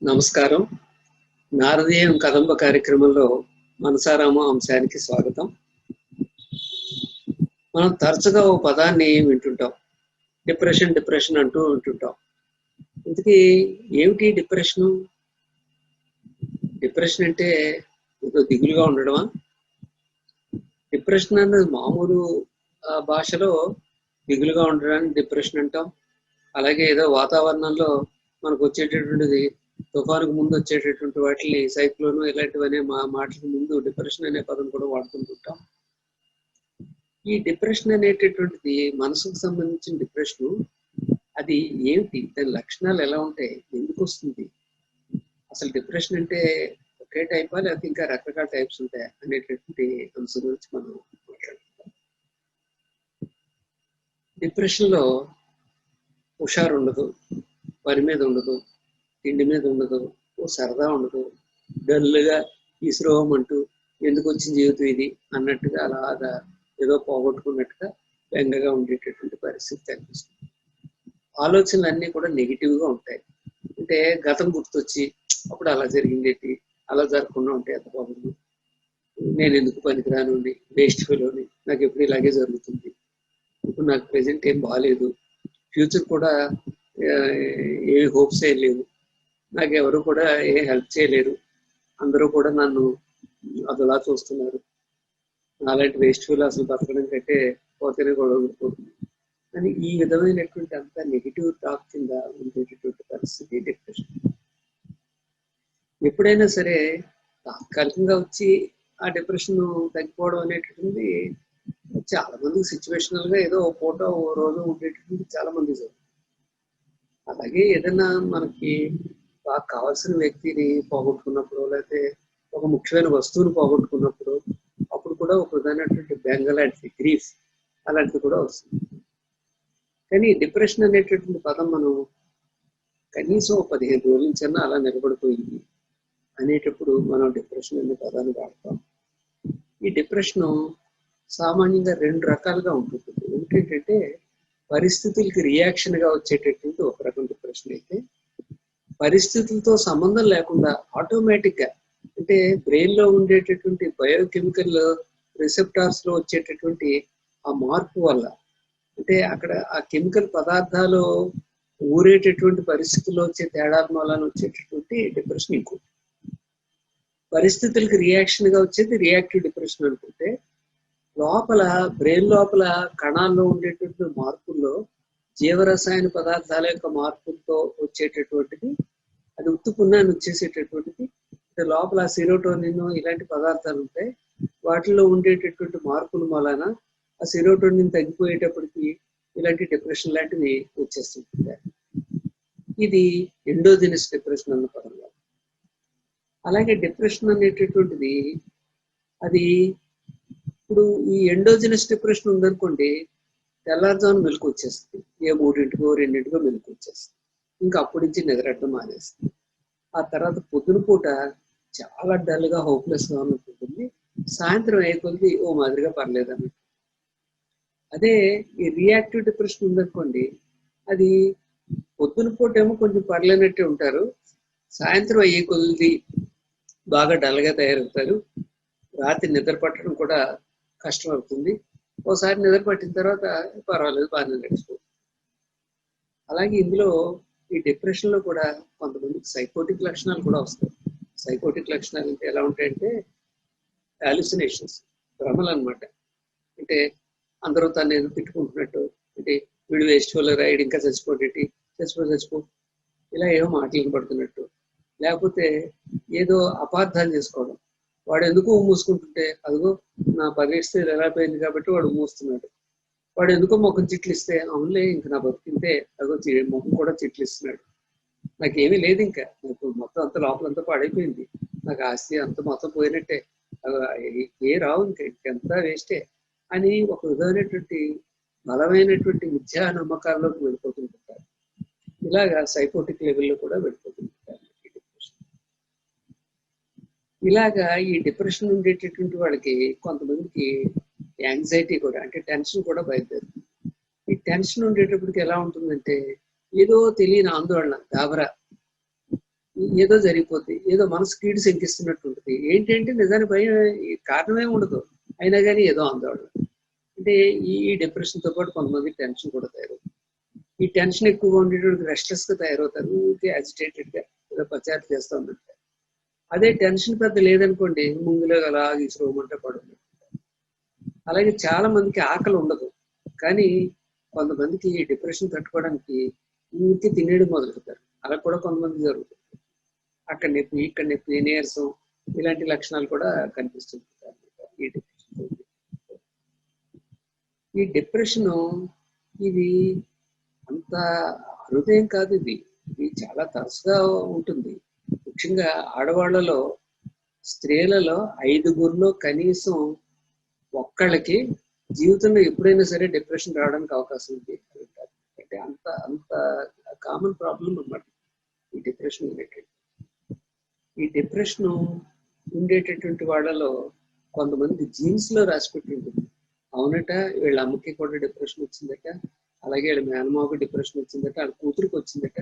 నమస్కారం. నారదీయం కదంబ కార్యక్రమంలో మనసారామ అంశానికి స్వాగతం. మనం తరచుగా ఓ పదాన్ని వింటుంటాం, డిప్రెషన్ అంటూ వింటుంటాం. ఇంతకీ ఏమిటి డిప్రెషన్? డిప్రెషన్ అంటే ఏదో దిగులుగా ఉండడమా? డిప్రెషన్ అన్నది మామూలు భాషలో దిగులుగా ఉండడాన్ని డిప్రెషన్ అంటాం. అలాగే ఏదో వాతావరణంలో మనకు వచ్చేటటువంటిది, తుఫానుకు ముందు వచ్చేటటువంటి వాటిని సైక్లోను ఇలాంటివనే మాటలకు ముందు డిప్రెషన్ అనే పదం కూడా వాడుతుంటుంటాం. ఈ డిప్రెషన్ అనేటటువంటిది మనసుకు సంబంధించిన డిప్రెషన్. అది ఏమిటి, దాని లక్షణాలు ఎలా ఉంటాయి, ఎందుకు వస్తుంది, అసలు డిప్రెషన్ అంటే ఒకే టైపా లేకపోతే ఇంకా రకరకాల టైప్స్ ఉంటాయి అనేటటువంటి అంశం గురించి మనం మాట్లాడుకుంటాం. డిప్రెషన్లో హుషారు ఉండదు, పని మీద ఉండదు, తిండి మీద ఉండదు, ఓ సరదా ఉండదు, డల్గా విసిరోహం అంటూ ఎందుకు వచ్చిన జీవితం ఇది అన్నట్టుగా అలాగా ఏదో పోగొట్టుకున్నట్టుగా బెంగగా ఉండేటటువంటి పరిస్థితి కనిపిస్తుంది. ఆలోచనలు అన్నీ కూడా నెగిటివ్గా ఉంటాయి. అంటే గతం గుర్తొచ్చి అప్పుడు అలా జరిగిందేంటి, అలా జరగకుండా ఉంటే ఎంత బాగుంది, నేను ఎందుకు పనికిరాను, వేస్ట్ ఫెలోని, నాకు ఎప్పుడు ఇలాగే జరుగుతుంది, ఇప్పుడు నాకు ప్రెజెంట్ ఏం బాగాలేదు, ఫ్యూచర్ కూడా ఏ హోప్స్ ఏం లేవు, నాకు ఎవరు కూడా ఏ హెల్ప్ చేయలేరు, అందరూ కూడా నన్ను అదలా చూస్తున్నారు, అలాంటి వేస్ట్ ఫెలో అసలు బతకడం కంటే పోతేనే గొడవ ఉండిపోతుంది అని ఈ విధమైనటువంటి అంత నెగిటివ్ టాక్ కింద ఉండేటటువంటి పరిస్థితి డిప్రెషన్. ఎప్పుడైనా సరే తాత్కాలికంగా వచ్చి ఆ డిప్రెషన్ తగ్గిపోవడం అనేటటువంటి చాలా మందికి సిచ్యువేషనల్ గా ఏదో ఓ పూట ఓ రోజు ఉండేటటువంటి చాలా మంది జరుగుతుంది. అలాగే ఏదైనా మనకి బాగా కావాల్సిన వ్యక్తిని పోగొట్టుకున్నప్పుడు, లేకపోతే ఒక ముఖ్యమైన వస్తువుని పోగొట్టుకున్నప్పుడు అప్పుడు కూడా ఒక విధమైనటువంటి బెంగ లాంటిది, గ్రీఫ్ అలాంటిది కూడా వస్తుంది. కానీ డిప్రెషన్ అనేటటువంటి పదం మనం కనీసం 15 రోజుల నుంచి అలా నిలబడిపోయింది అనేటప్పుడు మనం డిప్రెషన్ అనే పదాన్ని వాడతాం. ఈ డిప్రెషన్ సామాన్యంగా 2 రకాలుగా ఉంటుంది. ఏంటంటే పరిస్థితులకి రియాక్షన్గా వచ్చేటటువంటి ఒక రకం డిప్రెషన్ అయితే, పరిస్థితులతో సంబంధం లేకుండా ఆటోమేటిక్గా అంటే బ్రెయిన్లో ఉండేటటువంటి బయోకెమికల్ రిసెప్టార్స్లో వచ్చేటటువంటి ఆ మార్పు వల్ల, అంటే అక్కడ ఆ కెమికల్ పదార్థాలు ఊరేటటువంటి పరిస్థితుల్లో వచ్చే తేడాల వలన వచ్చేటటువంటి డిప్రెషన్ ఇంకోటి. పరిస్థితులకి రియాక్షన్గా వచ్చేది రియాక్టివ్ డిప్రెషన్ అనుకుంటే, లోపల బ్రెయిన్ లోపల కణాల్లో ఉండేటటువంటి మార్పుల్లో జీవరసాయన పదార్థాల యొక్క మార్పులతో వచ్చేటటువంటిది, అది ఉత్తుకున్నాన్ని వచ్చేసేటటువంటిది. అంటే లోపల సెరోటోనిన్ ఇలాంటి పదార్థాలు ఉంటాయి, వాటిల్లో ఉండేటటువంటి మార్పుల వలన ఆ సెరోటోనిన్ తగ్గిపోయేటప్పటికి ఇలాంటి డిప్రెషన్ లాంటివి వచ్చేస్తుంటాయి. ఇది ఎండోజెనస్ డిప్రెషన్ అన్న పదంలో. అలాగే డిప్రెషన్ అనేటటువంటిది అది ఇప్పుడు ఈ ఎండోజెనస్ డిప్రెషన్ ఉందనుకోండి, తెల్లారుజామున మెలకు వచ్చేస్తుంది, ఏ 3 2 మెలకు వచ్చేస్తుంది, ఇంకా అప్పటి నుంచి నిద్రట్టడం మానేస్తుంది. ఆ తర్వాత పొద్దున పూట చాలా డల్గా హోప్లెస్గా ఉంటుంది, సాయంత్రం అయిపోయింది ఓ మాదిరిగా పర్లేదు అన్నట్టు. అదే ఈ రియాక్టివ్ డిప్రెషన్ ఉందనుకోండి, అది పొద్దున పూట ఏమో కొంచెం పర్లేనట్టే ఉంటారు, సాయంత్రం అయ్యే కొద్ది బాగా డల్గా తయారవుతారు, రాత్రి నిద్ర పట్టడం కూడా కష్టం అవుతుంది, ఓసారి నిద్ర పట్టిన తర్వాత పర్వాలేదు బాగానే నడిచిపోతుంది. అలాగే ఇందులో ఈ డిప్రెషన్లో కూడా కొంతమందికి సైకోటిక్ లక్షణాలు కూడా వస్తాయి. సైకోటిక్ లక్షణాలు అంటే ఎలా ఉంటాయంటే హాలుసినేషన్స్, భ్రమలు అనమాట. అంటే అందరూ తను ఏదో తిట్టుకుంటున్నట్టు, అంటే వీడు వేస్ట్ ఫెలో రాయడు, ఇంకా చచ్చిపోటేటి, చచ్చిపో ఇలా ఏమో మాటలు పడుతున్నట్టు, లేకపోతే ఏదో అపార్థాలు చేసుకోవడం, వాడు ఎందుకు మూసుకుంటుంటే అదిగో నా పరిస్థితి ఎలా పోయింది కాబట్టి వాడు మూస్తున్నాడు, వాడు ఎందుకో ముఖం చిట్లు ఇస్తే అవునులే ఇంక నా బతికింతే అదిగో ముఖం కూడా చిట్లు ఇస్తున్నాడు, నాకేమీ లేదు, ఇంకా నాకు మొత్తం అంత లోపలంతా పాడైపోయింది, నాకు ఆస్తి అంత మొత్తం పోయినట్టే, ఏ రావు ఇంకెంతా వేస్టే అని ఒక విధమైనటువంటి బలమైనటువంటి విద్యా నమ్మకాల్లోకి వెళ్ళిపోతుంటారు. ఇలాగా సైకోటిక్ లెవెల్లో కూడా వెళ్ళిపోతుంటారు. ఇలాగా ఈ డిప్రెషన్ ఉండేటటువంటి వాళ్ళకి కొంతమందికి యాంగ్జైటీ కూడా, అంటే టెన్షన్ కూడా బయలుదేరుతుంది. ఈ టెన్షన్ ఉండేటప్పటికి ఎలా ఉంటుందంటే ఏదో తెలియని ఆందోళన, గాబరా, ఏదో జరిగిపోద్ది, ఏదో మనసు కీడు శంకిస్తున్నట్టు ఉంటుంది. ఏంటంటే నిజానికి భయం కారణమే ఉండదు, అయినా కానీ ఏదో ఆందోళన. అంటే ఈ డిప్రెషన్తో పాటు కొంతమంది టెన్షన్ కూడా తయారవుతుంది. ఈ టెన్షన్ ఎక్కువగా ఉండేటప్పుడు రెస్ట్లెస్గా తయారవుతారు, ఊరికే యాజిటేటెడ్గా ఏదో పచారు చేస్తూ ఉంటారు. అదే టెన్షన్ పెద్ద లేదనుకోండి, ముందులో అలా ఈశ్వరమంటే పడుతుంది. అలాగే చాలా మందికి ఆకలి ఉండదు, కానీ కొంతమందికి ఈ డిప్రెషన్ తట్టుకోవడానికి ఊరికి తినేయడం మొదలుపెడతారు. అలా కూడా కొంతమంది జరుగుతుంది. అక్కడ నొప్పి, ఇక్కడ నొప్పి, నీరసం ఇలాంటి లక్షణాలు కూడా కనిపిస్తుంటాయి ఈ డిప్రెషన్. ఈ డిప్రెషను ఇది అంత అరుదేం కాదు, ఇది చాలా తరచుగా ఉంటుంది. ముఖ్యంగా ఆడవాళ్లలో, స్త్రీలలో 5గురిలో కనీసం ఒక్కళ్ళకి జీవితంలో ఎప్పుడైనా సరే డిప్రెషన్ రావడానికి అవకాశం ఉంది. అంటే అంత కామన్ ప్రాబ్లం అన్నమాట. ఈ డిప్రెషన్ రిలేటెడ్. ఈ డిప్రెషన్ ఉండేటటువంటి వాళ్ళలో కొంతమంది జీన్స్ లో రాసిపెట్టి ఉంటుంది. అవునట వీళ్ళ అమ్మకి కూడా డిప్రెషన్ వచ్చిందట, అలాగే వీళ్ళ మేనమావకి డిప్రెషన్ వచ్చిందట, వాళ్ళ కూతురికి వచ్చిందట,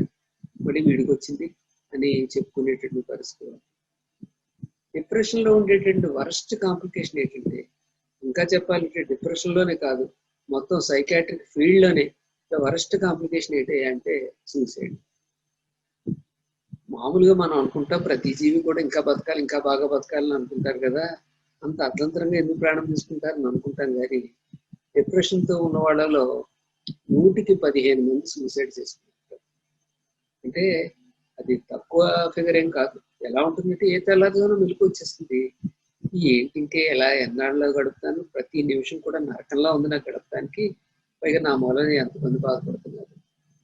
మరి వీడికి వచ్చింది అని చెప్పుకునేటువంటి పరిస్థితి. డిప్రెషన్ లో ఉండేటువంటి వరస్ట్ కాంప్లికేషన్ ఏంటంటే, ఇంకా చెప్పాలంటే డిప్రెషన్ లోనే కాదు, మొత్తం సైకాట్రిక్ ఫీల్డ్ లోనే వరస్ట్ కాంప్లికేషన్ ఏంటి అంటే సూసైడ్. మామూలుగా మనం అనుకుంటాం ప్రతి జీవి కూడా ఇంకా బతకాలి, ఇంకా బాగా బతకాలని అనుకుంటారు కదా, అంత అర్థంతరంగా ఎందుకు ప్రాణం తీసుకుంటారని అనుకుంటాం. కానీ డిప్రెషన్ తో ఉన్న వాళ్ళలో 100కి 15 మంది సూసైడ్ చేసుకుంటారు. అంటే అది తక్కువ ఫిగర్ ఏం కాదు. ఎలా ఉంటుందంటే ఏ తెల్లారిలోనూ మెలకు వచ్చేస్తుంది. ఏంటి ఇంకే ఎలా ఎన్నాళ్ళలో గడుపుతాను, ప్రతి నిమిషం కూడా నరకంలా ఉంది నాకు గడపడానికి, పైగా నా మూలని ఎంతమంది బాధపడుతున్నారు,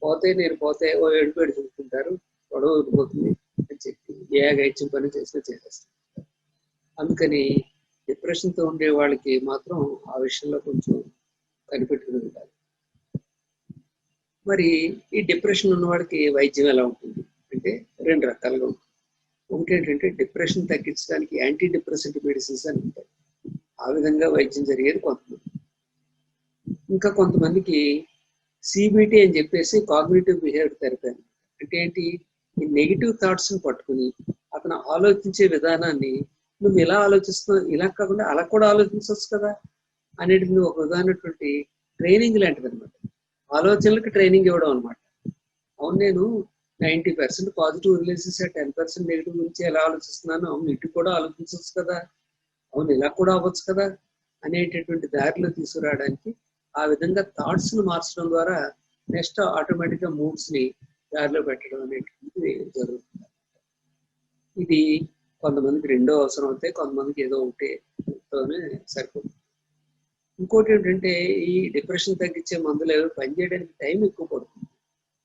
పోతే నేను పోతే ఓ ఏడుపు చూసుకుంటారు, గొడవ ఊరిపోతుంది అని చెప్పి ఏ గైత్యం పని చేసినా చేసేస్తారు. అందుకని డిప్రెషన్తో ఉండే వాళ్ళకి మాత్రం ఆ విషయంలో కొంచెం కనిపెట్టుకుని ఉండాలి. మరి ఈ డిప్రెషన్ ఉన్న వాడికి వైద్యం ఎలా ఉంటుంది అంటే 2 రకాలుగా ఉంటుంది. ఒకటి ఏంటంటే డిప్రెషన్ తగ్గించడానికి యాంటీ డిప్రెసెంట్ మెడిసిన్స్ అని ఉంటాయి. ఆ విధంగా వైద్యం జరిగేది కొంతమంది. ఇంకా కొంతమందికి సిబిటి అని చెప్పేసి కాగ్నిటివ్ బిహేవియర్ థెరపీ అని. అంటే ఏంటి, ఈ నెగిటివ్ థాట్స్ని పట్టుకుని అతను ఆలోచించే విధానాన్ని, నువ్వు ఇలా ఆలోచిస్తున్నావు, ఇలా కాకుండా అలా కూడా ఆలోచించవచ్చు కదా అనేది ఒక విధానటువంటి ట్రైనింగ్ లాంటిది అనమాట. ఆలోచనలకు ట్రైనింగ్ ఇవ్వడం అనమాట. అవును, నేను 90% పాజిటివ్ వదిలేసేసి 10% నెగిటివ్ గురించి ఎలా ఆలోచిస్తున్నాను, అవును ఇటు కూడా ఆలోచించవచ్చు కదా, అవును ఇలా కూడా అవ్వచ్చు కదా అనేటటువంటి దారిలో తీసుకురావడానికి, ఆ విధంగా థాట్స్ని మార్చడం ద్వారా నెక్స్ట్ ఆటోమేటిక్గా మూడ్స్ని దారిలో పెట్టడం అనేటువంటిది జరుగుతుంది. ఇది కొంతమందికి 2 అవసరం అవుతాయి, కొంతమందికి ఏదో ఒకటితోనే సరిపోతుంది. ఇంకోటి ఏంటంటే ఈ డిప్రెషన్ తగ్గించే మందులు పనిచేయడానికి టైం ఎక్కువ పడుతుంది.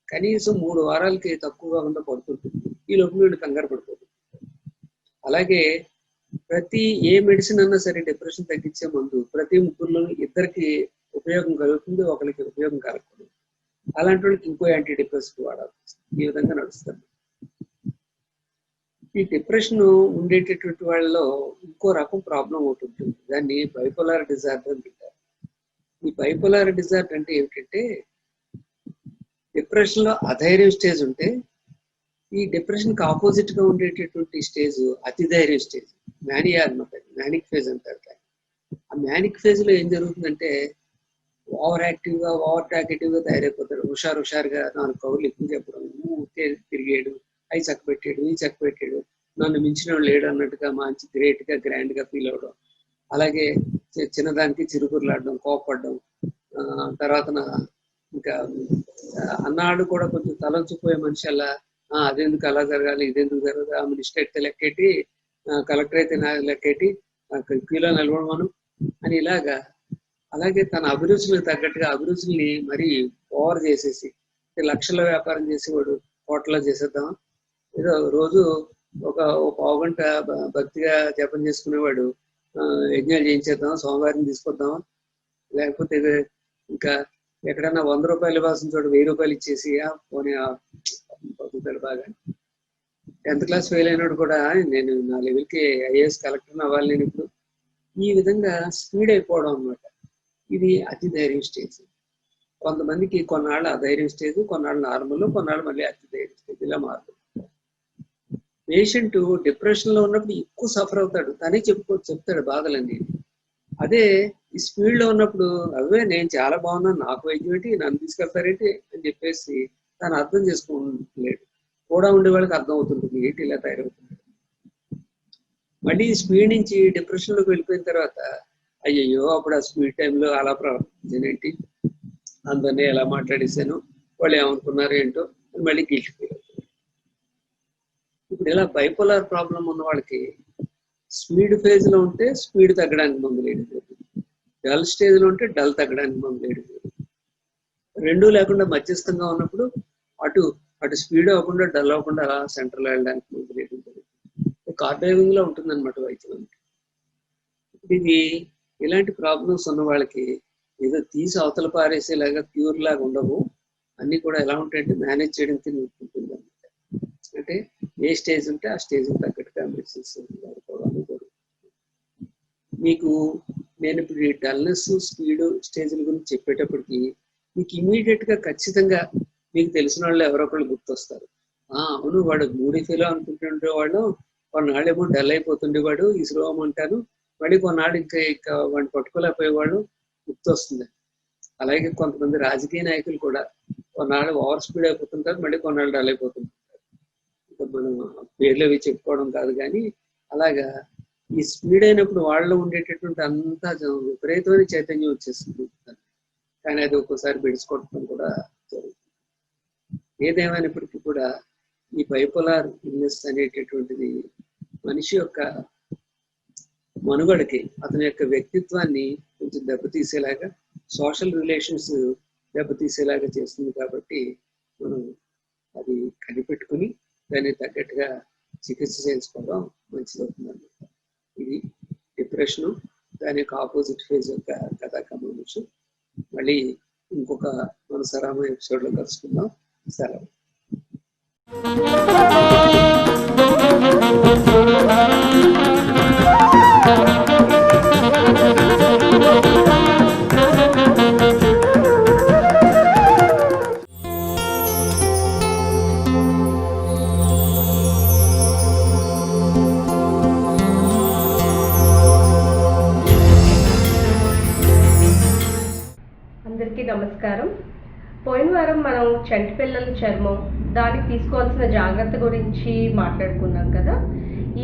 కనీసం 3 వారాలకి తక్కువగా ఉన్న పడుతుంటుంది. ఈ లోపు వీళ్ళు కంగారు పడిపోతుంది. అలాగే ప్రతి ఏ మెడిసిన్ అన్నా సరే డిప్రెషన్ తగ్గించే మందు ప్రతి ముగ్గురులో ఇద్దరికి ఉపయోగం కలుగుతుంది, ఒకరికి ఉపయోగం కలగకూడదు. అలాంటి వాళ్ళకి ఇంకో యాంటీ డిప్రెసివ్ వాడాలి. ఈ విధంగా నడుస్తుంది. ఈ డిప్రెషన్ ఉండేటటువంటి వాళ్ళలో ఇంకో రకం ప్రాబ్లం ఒకటి ఉంటుంది. దాన్ని బైపోలార్ డిజార్డర్ అంటారు. ఈ బైపోలార్ డిజార్డర్ అంటే ఏమిటంటే, డిప్రెషన్ లో అధైర్యం స్టేజ్ ఉంటే, ఈ డిప్రెషన్ కి ఆపోజిట్ గా ఉండేటటువంటి స్టేజ్ అతిధైర్యం స్టేజ్, మ్యానియా అనమాట. మ్యానిక్ ఫేజ్ అంటారు. ఆ మ్యానిక్ ఫేజ్ లో ఏం జరుగుతుందంటే, ఓవర్ యాక్టివ్ గా ఓవర్ టాకెటివ్ గా తయారైపోతాడు. హుషారుగా 4 కబుర్లు ఎక్కువ చెప్పడం, తిరిగేడు, అవి చక్కబెట్టాడు, ఈ చక్కబెట్టాడు, నన్ను మించిన వాడు లేడు అన్నట్టుగా మంచి గ్రేట్ గా గ్రాండ్ గా ఫీల్ అవడం, అలాగే చిన్నదానికి చిరుకురులాడడం, కోపడడం, తర్వాత ఇంకా అన్నాడు కూడా కొంచెం తలంచిపోయే మనిషి అలా, అదెందుకు అలా జరగాలి, ఇదెందుకు జరగాలి, ఆ మినిస్టర్ అయితే లెక్కేటి, కలెక్టర్ అయితే లెక్కేటి, క్యూలో నిలబడమను అని ఇలాగా. అలాగే తన అభిరుచులకు తగ్గట్టుగా అభిరుచుల్ని మరీ ఓవర్ చేసేసి, లక్షల వ్యాపారం చేసేవాడు కోట్లలో చేసేద్దాం, ఏదో రోజు ఒక పావుగంట భక్తిగా జపం చేసుకునేవాడు యజ్ఞాలు చేయించేద్దాం, సోమవారం తీసుకొద్దాం, లేకపోతే ఇంకా ఎక్కడన్నా 100 రూపాయలు ఇవ్వాల్సిన చోట 1000 రూపాయలు ఇచ్చేసి పోనీ బతుకుతాడు బాగా. 10th క్లాస్ ఫెయిల్ అయినాడు కూడా నేను నా లెవెల్కి ఐఏఎస్ కలెక్టర్ అవ్వాలి నేను ఇప్పుడు, ఈ విధంగా స్పీడ్ అయిపోవడం అనమాట. ఇది అతి ధైర్యం స్టేజ్. కొంతమందికి కొన్నాళ్ళు అధైర్యం స్టేజ్, కొన్నాళ్ళు నార్మల్, కొన్నాళ్ళు మళ్ళీ అతి ధైర్యం స్టేజ్, ఇలా మారుతుంది. పేషెంట్ డిప్రెషన్ లో ఉన్నప్పుడు ఎక్కువ సఫర్ అవుతాడు, తనే చెప్తాడు బాధలన్నీ. అదే ఈ స్పీడ్ లో ఉన్నప్పుడు అవే నేను చాలా బాగున్నాను, నాకు వైద్యం ఏంటి, నన్ను తీసుకెళ్తారేంటి అని చెప్పేసి తను అర్థం చేసుకోలేడు. కూడా ఉండే వాళ్ళకి అర్థం అవుతుంటుంది ఏంటి ఇలా తయారవుతుంది. మళ్ళీ స్పీడ్ నుంచి డిప్రెషన్ లోకి వెళ్ళిపోయిన తర్వాత, అయ్యయ్యో అప్పుడు ఆ స్పీడ్ టైంలో అలా ప్రవర్తించానేంటి, అందరినీ ఎలా మాట్లాడేశాను, వాళ్ళు ఏమనుకున్నారు ఏంటో అని మళ్ళీ గిల్ట్ ఫీల్ అవుతుంది. ఇప్పుడు ఇలా బైపోలార్ ప్రాబ్లం ఉన్న వాళ్ళకి స్పీడ్ ఫేజ్ లో ఉంటే స్పీడ్ తగ్గడానికి మందు లేదు, డల్ స్టేజ్ లో ఉంటే డల్ తగ్గడానికి మందు లేదు, రెండూ లేకుండా మధ్యస్థంగా ఉన్నప్పుడు అటు స్పీడ్ అవ్వకుండా డల్ అవ్వకుండా అలా సెంటర్లో వెళ్ళడానికి మందు లేదు. కార్డియాలజీలో లో ఉంటుంది అనమాట వైద్యం. ఇది ఇలాంటి ప్రాబ్లమ్స్ ఉన్న వాళ్ళకి ఏదో తీసి అవతల పారేసేలాగా క్యూర్ లాగా ఉండవు, అన్ని కూడా ఎలా ఉంటాయంటే మేనేజ్ చేయడానికి ఉంటుంది అనమాట. అంటే ఏ స్టేజ్ ఉంటే ఆ స్టేజ్ తగ్గట్టుగా మెడిసిన్స్ వాడుకోవడం జరుగుతుంది. మీకు నేను ఇప్పుడు ఈ డల్నెస్ స్పీడ్ స్టేజ్ల గురించి చెప్పేటప్పటికి మీకు ఇమీడియట్ గా ఖచ్చితంగా మీకు తెలిసిన వాళ్ళు ఎవరో ఒకళ్ళు గుర్తొస్తారు. అవును, వాడు మూడీ ఫీల్ అనుకుంటుండే వాళ్ళు కొన్నాళ్ళేమో డల్ అయిపోతుండేవాడు, ఇసురోమం అంటాను, మళ్ళీ కొన్నాళ్ళు ఇంకా వాడిని పట్టుకోలేకపోయేవాడు గుర్తొస్తుంది. అలాగే కొంతమంది రాజకీయ నాయకులు కూడా కొన్నాళ్ళు ఓవర్ స్పీడ్ అయిపోతుంటారు, మళ్ళీ కొన్నాళ్ళు డల్ అయిపోతుంటారు. ఇంకా మనం పేర్లు అవి చెప్పుకోవడం కాదు, కానీ అలాగా ఈ స్పీడ్ అయినప్పుడు వాళ్ళలో ఉండేటటువంటి అంతా విపరీతమైన చైతన్యం వచ్చేస్తుంది. కానీ అది ఒక్కోసారి బిడుచుకోవడం కూడా జరుగుతుంది. ఏదేమైనప్పటికీ కూడా ఈ బైపోలార్ ఇల్నెస్ అనేటటువంటిది మనిషి యొక్క మనుగడకి, అతని యొక్క వ్యక్తిత్వాన్ని కొంచెం దెబ్బతీసేలాగా, సోషల్ రిలేషన్స్ దెబ్బతీసేలాగా చేస్తుంది. కాబట్టి మనం అది కనిపెట్టుకుని దానికి తగ్గట్టుగా చికిత్స చేసుకోవడం మంచిది అవుతుంది అన్నమాట. ఇది డిప్రెషన్, దాని యొక్క ఆపోజిట్ ఫేజ్ యొక్క కథా కమాంశం. మళ్ళీ ఇంకొక మనసరామ ఎపిసోడ్లో కలుసుకుందాం. సెలవు. అందరికీ నమస్కారం. పోయిన వారం మనం చంటి పిల్లల చర్మం, దానికి తీసుకోవాల్సిన జాగ్రత్త గురించి మాట్లాడుకున్నాం కదా.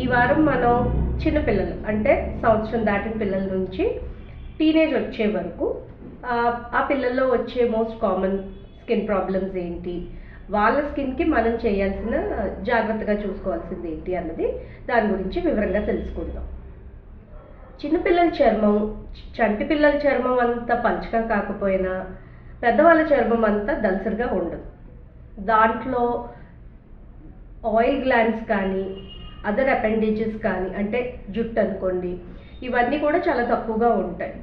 ఈ వారం మనం చిన్నపిల్లలు అంటే సంవత్సరం దాటిన పిల్లల నుంచి టీనేజ్ వచ్చే వరకు ఆ పిల్లల్లో వచ్చే మోస్ట్ కామన్ స్కిన్ ప్రాబ్లమ్స్ ఏంటి, వాళ్ళ స్కిన్కి మనం చేయాల్సిన జాగ్రత్తగా చూసుకోవాల్సింది ఏంటి అన్నది దాని గురించి వివరంగా తెలుసుకుందాం. చిన్నపిల్లల చర్మం, చంటి పిల్లల చర్మం అంత పలుచగా కాకపోయినా పెద్దవాళ్ళ చర్మం అంతా దలసరిగా ఉండదు. దాంట్లో ఆయిల్ గ్లాండ్స్ కానీ అదర్ అపెండేజెస్ కానీ, అంటే జుట్టు అనుకోండి, ఇవన్నీ కూడా చాలా తక్కువగా ఉంటాయి.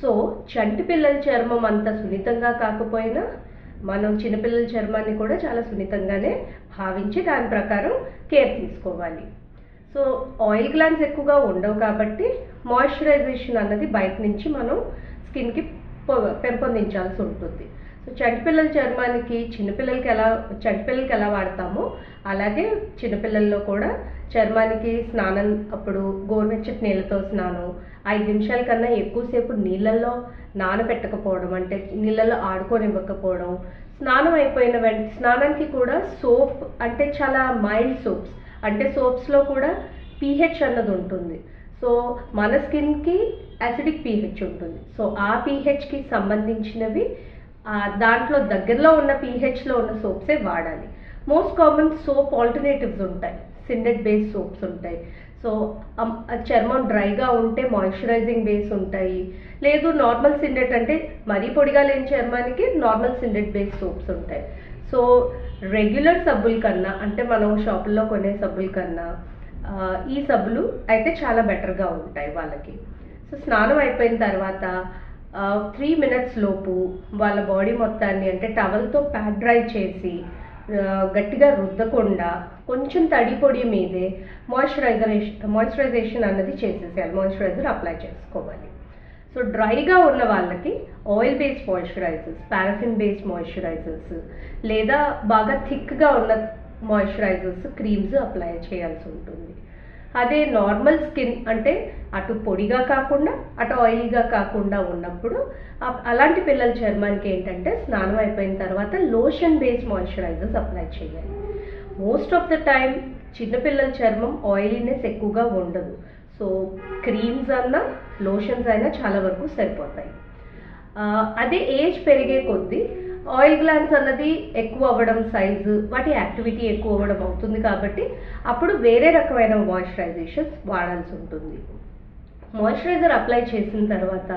సో చంటి పిల్లల చర్మం అంత సున్నితంగా కాకపోయినా మనం చిన్నపిల్లల చర్మాన్ని కూడా చాలా సున్నితంగానే భావించి దాని ప్రకారం కేర్ తీసుకోవాలి. సో ఆయిల్ గ్లాండ్స్ ఎక్కువగా ఉండవు కాబట్టి మాయిశ్చరైజేషన్ అన్నది బయట నుంచి మనం స్కిన్కి పెంపొందించాల్సి ఉంటుంది. సో చంటిపిల్లల చర్మానికి చంటిపిల్లలకి ఎలా వాడతామో అలాగే చిన్నపిల్లల్లో కూడా చర్మానికి స్నానం అప్పుడు గోరువెచ్చటి నీళ్ళతో స్నానం, 5 నిమిషాల కన్నా ఎక్కువసేపు నీళ్ళల్లో నానబెట్టకపోవడం, అంటే నీళ్ళల్లో ఆడుకోనివ్వకపోవడం, స్నానం అయిపోయిన స్నానానికి కూడా సోప్, అంటే చాలా మైల్డ్ సోప్స్, అంటే సోప్స్లో కూడా pH అన్నది ఉంటుంది. సో మన స్కిన్కి యాసిడిక్ pH ఉంటుంది. సో ఆ pHకి సంబంధించినవి దాంట్లో దగ్గరలో ఉన్న pHలో ఉన్న సోప్సే వాడాలి. మోస్ట్ కామన్ సోప్ ఆల్టర్నేటివ్స్ ఉంటాయి, సిండెట్ బేస్ సోప్స్ ఉంటాయి. సో చర్మం డ్రైగా ఉంటే మాయిశ్చరైజింగ్ బేస్ ఉంటాయి, లేదు నార్మల్ సిండెట్ అంటే మరీ పొడిగా లేని చర్మానికి నార్మల్ సిండెట్ బేస్ సోప్స్ ఉంటాయి. సో రెగ్యులర్ సబ్బుల కన్నా, అంటే మనం షాపుల్లో కొనే సబ్బుల కన్నా ఈ సబ్బులు అయితే చాలా బెటర్గా ఉంటాయి వాళ్ళకి. సో స్నానం అయిపోయిన తర్వాత 3 minutes లోపు వాళ్ళ బాడీ మొత్తాన్ని, అంటే టవల్తో ప్యాక్ డ్రై చేసి గట్టిగా రుద్దకుండా కొంచెం తడి పొడి మీదే మాయిశ్చరైజేషన్ అన్నది చేసేసేయాలి, మాయిశ్చరైజర్ అప్లై చేసుకోవాలి. సో డ్రైగా ఉన్న వాళ్ళకి oil based moisturisers, paraffin based moisturisers, లేదా బాగా థిక్గా ఉన్న మాయిశ్చరైజర్స్, క్రీమ్స్ అప్లై చేయాల్సి ఉంటుంది. అదే నార్మల్ స్కిన్, అంటే అటు పొడిగా కాకుండా అటు ఆయిలీగా కాకుండా ఉన్నప్పుడు అలాంటి పిల్లల చర్మానికి ఏంటంటే స్నానం అయిపోయిన తర్వాత లోషన్ బేస్డ్ మాయిశ్చరైజర్స్ అప్లై చేయాలి. మోస్ట్ ఆఫ్ ద టైం చిన్నపిల్లల చర్మం ఆయిలీనెస్ ఎక్కువగా ఉండదు. సో క్రీమ్స్ అన్నా లోషన్స్ అయినా చాలా వరకు సరిపోతాయి. అదే ఏజ్ పెరిగే కొద్దీ ఆయిల్ గ్లాండ్స్ అన్నది ఎక్కువ అవ్వడం, సైజు, వాటి యాక్టివిటీ ఎక్కువ అవ్వడం అవుతుంది. కాబట్టి అప్పుడు వేరే రకమైన మాయిశ్చరైజేషన్స్ వాడాల్సి ఉంటుంది. మాయిశ్చరైజర్ అప్లై చేసిన తర్వాత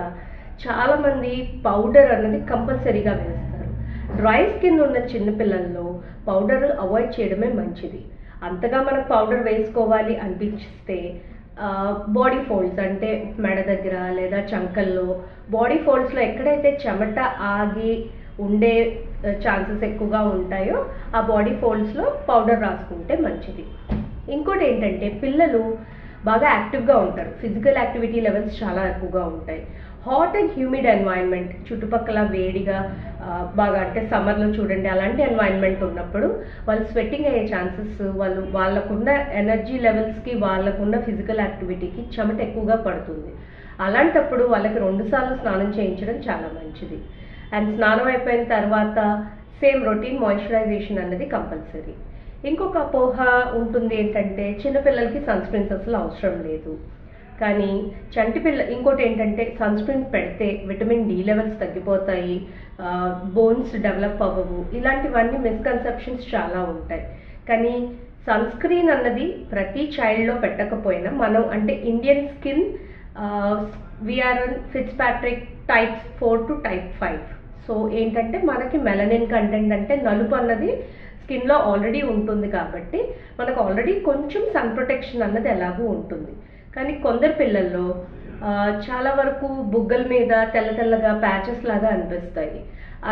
చాలామంది పౌడర్ అన్నది కంపల్సరీగా వేస్తారు. డ్రై స్కిన్ ఉన్న చిన్నపిల్లల్లో పౌడర్ అవాయిడ్ చేయడమే మంచిది. అంతగా మనకు పౌడర్ వేసుకోవాలి అనిపించిస్తే బాడీ ఫోల్డ్స్, అంటే మెడ దగ్గర లేదా చంకల్లో బాడీ ఫోల్డ్స్లో ఎక్కడైతే చెమట ఆగి ఉండే ఛాన్సెస్ ఎక్కువగా ఉంటాయో ఆ బాడీ ఫోల్డ్స్లో పౌడర్ రాసుకుంటే మంచిది. ఇంకోటి ఏంటంటే పిల్లలు బాగా యాక్టివ్గా ఉంటారు, ఫిజికల్ యాక్టివిటీ లెవెల్స్ చాలా ఎక్కువగా ఉంటాయి. హాట్ అండ్ హ్యూమిడ్ ఎన్వైరన్మెంట్, చుట్టుపక్కల వేడిగా బాగా అంటే సమ్మర్లో చూడండి అలాంటి ఎన్వైరన్మెంట్ ఉన్నప్పుడు వాళ్ళు స్వెట్టింగ్ అయ్యే ఛాన్సెస్, వాళ్ళకున్న ఎనర్జీ లెవెల్స్కి వాళ్ళకున్న ఫిజికల్ యాక్టివిటీకి చెమట ఎక్కువగా పడుతుంది. అలాంటప్పుడు వాళ్ళకి 2 సార్లు స్నానం చేయించడం చాలా మంచిది. అండ్ స్నానం అయిపోయిన తర్వాత సేమ్ రొటీన్ మాయిశ్చరైజేషన్ అనేది కంపల్సరీ. ఇంకొక అపోహ ఉంటుంది ఏంటంటే చిన్నపిల్లలకి సన్ స్క్రీన్స్ అసలు అవసరం లేదు, కానీ ఇంకోటి ఏంటంటే సన్ స్క్రీన్ పెడితే విటమిన్ డి లెవెల్స్ తగ్గిపోతాయి, బోన్స్ డెవలప్ అవ్వవు, ఇలాంటివన్నీ మిస్కన్సెప్షన్స్ చాలా ఉంటాయి. కానీ సన్ స్క్రీన్ అన్నది ప్రతి చైల్డ్లో పెట్టకపోయినా మనం అంటే ఇండియన్ స్కిన్ విఆర్ఎన్ Fitzpatrick type 4 to type 5. So ఏంటంటే మనకి మెలనిన్ కంటెంట్ అంటే నలుపు అన్నది స్కిన్లో ఆల్రెడీ ఉంటుంది కాబట్టి మనకు ఆల్రెడీ కొంచెం సన్ ప్రొటెక్షన్ అన్నది ఎలాగూ ఉంటుంది. కానీ కొందరు పిల్లల్లో చాలా వరకు బుగ్గల మీద తెల్ల తెల్లగా ప్యాచెస్ లాగా అనిపిస్తాయి.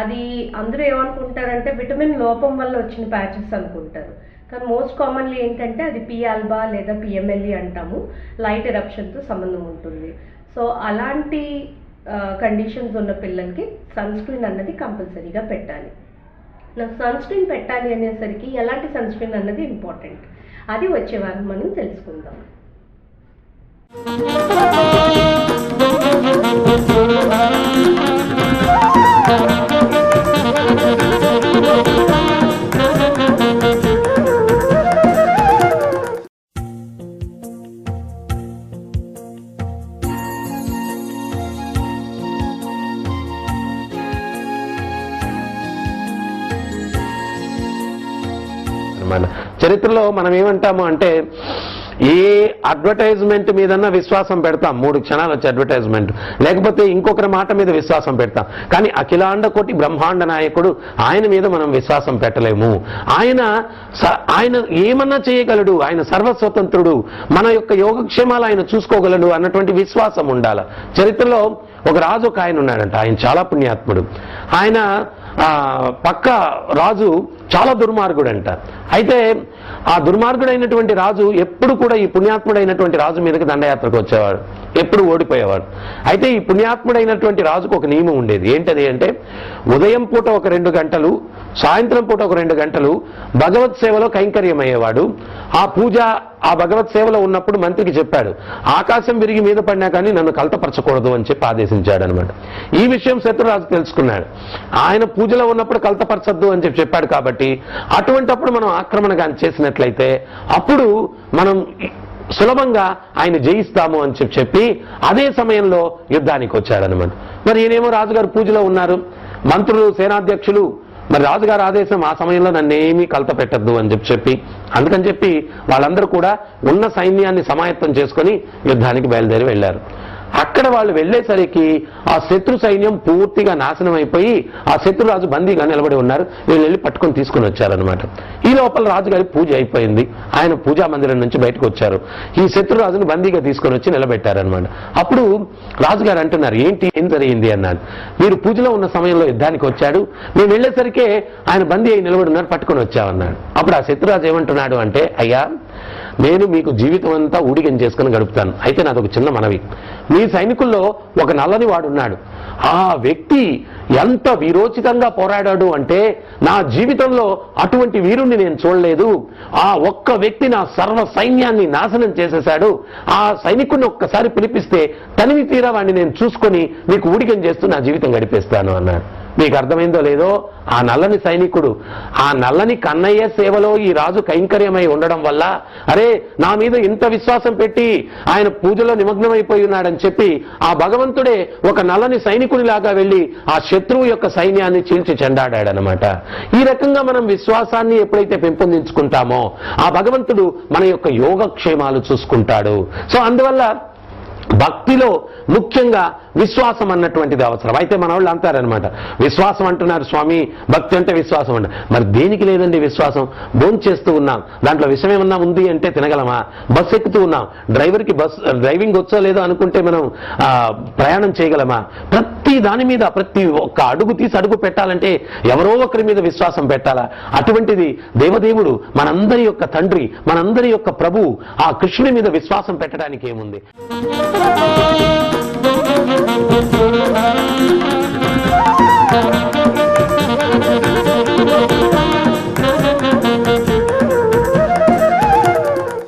అది అందరూ ఏమనుకుంటారంటే విటమిన్ లోపం వల్ల వచ్చిన ప్యాచెస్ అనుకుంటారు. కానీ మోస్ట్ కామన్లీ ఏంటంటే అది పి ఆల్బా లేదా పిఎంఎల్ఈ అంటాము, లైట్ ఎరప్షన్తో సంబంధం ఉంటుంది. సో అలాంటి కండిషన్స్ ఉన్న పిల్లలకి సన్ స్క్రీన్ అన్నది కంపల్సరీగా పెట్టాలి. నాకు సన్ స్క్రీన్ పెట్టాలి అనేసరికి ఎలాంటి సన్ స్క్రీన్ అన్నది ఇంపార్టెంట్, అది వచ్చే వారం మనం తెలుసుకుందాం. చరిత్రలో మనం ఏమంటాము అంటే ఏ అడ్వర్టైజ్మెంట్ మీదన్నా విశ్వాసం పెడతాం, 3 క్షణాలు వచ్చే అడ్వర్టైజ్మెంట్, లేకపోతే ఇంకొకరి మాట మీద విశ్వాసం పెడతాం. కానీ అఖిలాండ కోటి బ్రహ్మాండ నాయకుడు ఆయన మీద మనం విశ్వాసం పెట్టలేము. ఆయన ఏమన్నా చేయగలడు, ఆయన సర్వస్వతంత్రుడు, మన యొక్క యోగక్షేమాలు ఆయన చూసుకోగలడు అన్నటువంటి విశ్వాసం ఉండాలి. చరిత్రలో ఒక రాజు ఒక ఆయన ఉన్నాడంట, ఆయన చాలా పుణ్యాత్ముడు. ఆయన పక్క రాజు చాలా దుర్మార్గుడంట. అయితే ఆ దుర్మార్గుడైనటువంటి రాజు ఎప్పుడు కూడా ఈ పుణ్యాత్ముడైనటువంటి రాజు మీదకి దండయాత్రకు వచ్చేవాడు, ఎప్పుడు ఓడిపోయేవాడు. అయితే ఈ పుణ్యాత్ముడైనటువంటి రాజుకు ఒక నియమం ఉండేది. ఏంటది అంటే ఉదయం పూట ఒక 2 గంటలు, సాయంత్రం పూట ఒక 2 గంటలు భగవత్ సేవలో కైంకర్యం అయ్యేవాడు. ఆ పూజ ఆ భగవత్ సేవలో ఉన్నప్పుడు మంత్రికి చెప్పాడు, ఆకాశం విరిగి మీద పడినా కానీ నన్ను కలతపరచకూడదు అని చెప్పి ఆదేశించాడు అనమాట. ఈ విషయం శత్రురాజు తెలుసుకున్నాడు. ఆయన పూజలో ఉన్నప్పుడు కలతపరచద్దు అని చెప్పాడు కాబట్టి అటువంటప్పుడు మనం ఆక్రమణ కానీ చేసినట్లయితే అప్పుడు మనం సులభంగా ఆయన జయిస్తాము అని చెప్పి అదే సమయంలో యుద్ధానికి వచ్చాడనమాట. మరి ఈయనేమో రాజుగారు పూజలో ఉన్నారు, మంత్రులు సేనాధ్యక్షులు మరి రాజుగారి ఆదేశం ఆ సమయంలో నన్నేమీ కలత పెట్టద్దు అని చెప్పి అందుకని చెప్పి వాళ్ళందరూ కూడా ఉన్న సైన్యాన్ని సమాయత్తం చేసుకొని యుద్ధానికి బయలుదేరి వెళ్ళారు. అక్కడ వాళ్ళు వెళ్ళేసరికి ఆ శత్రు సైన్యం పూర్తిగా నాశనం అయిపోయి ఆ శత్రురాజు బందీగా నిలబడి ఉన్నారు. వీళ్ళు వెళ్ళి పట్టుకొని తీసుకుని వచ్చారనమాట. ఈ లోపల రాజుగారి పూజ అయిపోయింది, ఆయన పూజా మందిరం నుంచి బయటకు వచ్చారు. ఈ శత్రురాజును బందీగా తీసుకొని వచ్చి నిలబెట్టారనమాట. అప్పుడు రాజుగారు అంటున్నారు, ఏం జరిగింది అన్నాడు. మీరు పూజలో ఉన్న సమయంలో యుద్ధానికి వచ్చాడు, మేము వెళ్ళేసరికే ఆయన బందీ అయి నిలబడి ఉన్నారు, పట్టుకొని వచ్చామన్నాడు. అప్పుడు ఆ శత్రురాజు ఏమంటున్నాడు అంటే, అయ్యా నేను మీకు జీవితం అంతా ఊడిగం చేసుకుని గడుపుతాను, అయితే నాదొక చిన్న మనవి. మీ సైనికుల్లో ఒక నల్లని వాడు ఉన్నాడు, ఆ వ్యక్తి ఎంత వీరోచితంగా పోరాడాడు అంటే నా జీవితంలో అటువంటి వీరుణ్ణి నేను చూడలేదు. ఆ ఒక్క వ్యక్తి నా సర్వ సైన్యాన్ని నాశనం చేసేశాడు. ఆ సైనికుడిని ఒక్కసారి పిలిపిస్తే తనివి తీరా వాడిని నేను చూసుకొని మీకు ఊడిగం చేస్తూ నా జీవితం గడిపేస్తాను అన్నాడు. మీకు అర్థమైందో లేదో, ఆ నల్లని సైనికుడు ఆ నల్లని కన్నయ్య సేవలో ఈ రాజు కైంకర్యమై ఉండడం వల్ల అరే నా మీద ఇంత విశ్వాసం పెట్టి ఆయన పూజలో నిమగ్నమైపోయి ఉన్నాడని చెప్పి ఆ భగవంతుడే ఒక నల్లని సైనికునిలాగా వెళ్ళి ఆ శత్రువు యొక్క సైన్యాన్ని చీల్చి చెండాడాడనమాట. ఈ రకంగా మనం విశ్వాసాన్ని ఎప్పుడైతే పెంపొందించుకుంటామో ఆ భగవంతుడు మన యొక్క యోగక్షేమాలు చూసుకుంటాడు. సో అందువల్ల భక్తిలో ముఖ్యంగా విశ్వాసం అన్నటువంటిది అవసరం. అయితే మన వాళ్ళు అంటారనమాట, విశ్వాసం అంటున్నారు స్వామి, భక్తి అంటే విశ్వాసం అంట. మరి దేనికి లేదండి విశ్వాసం? భోంచేస్తూ ఉన్నాం, దాంట్లో విషయం ఏమన్నా ఉంది అంటే తినగలమా? బస్సు ఎక్కుతూ ఉన్నాం, డ్రైవర్కి డ్రైవింగ్ వచ్చో లేదో అనుకుంటే మనం ప్రయాణం చేయగలమా? ప్రతి ప్రతి దాని మీద ప్రతి ఒక్క అడుగు తీసి అడుగు పెట్టాలంటే ఎవరో ఒకరి మీద విశ్వాసం పెట్టాలా. అటువంటిది దేవదేవుడు మనందరి యొక్క తండ్రి, మనందరి యొక్క ప్రభువు ఆ కృష్ణుని మీద విశ్వాసం పెట్టడానికి ఏముంది.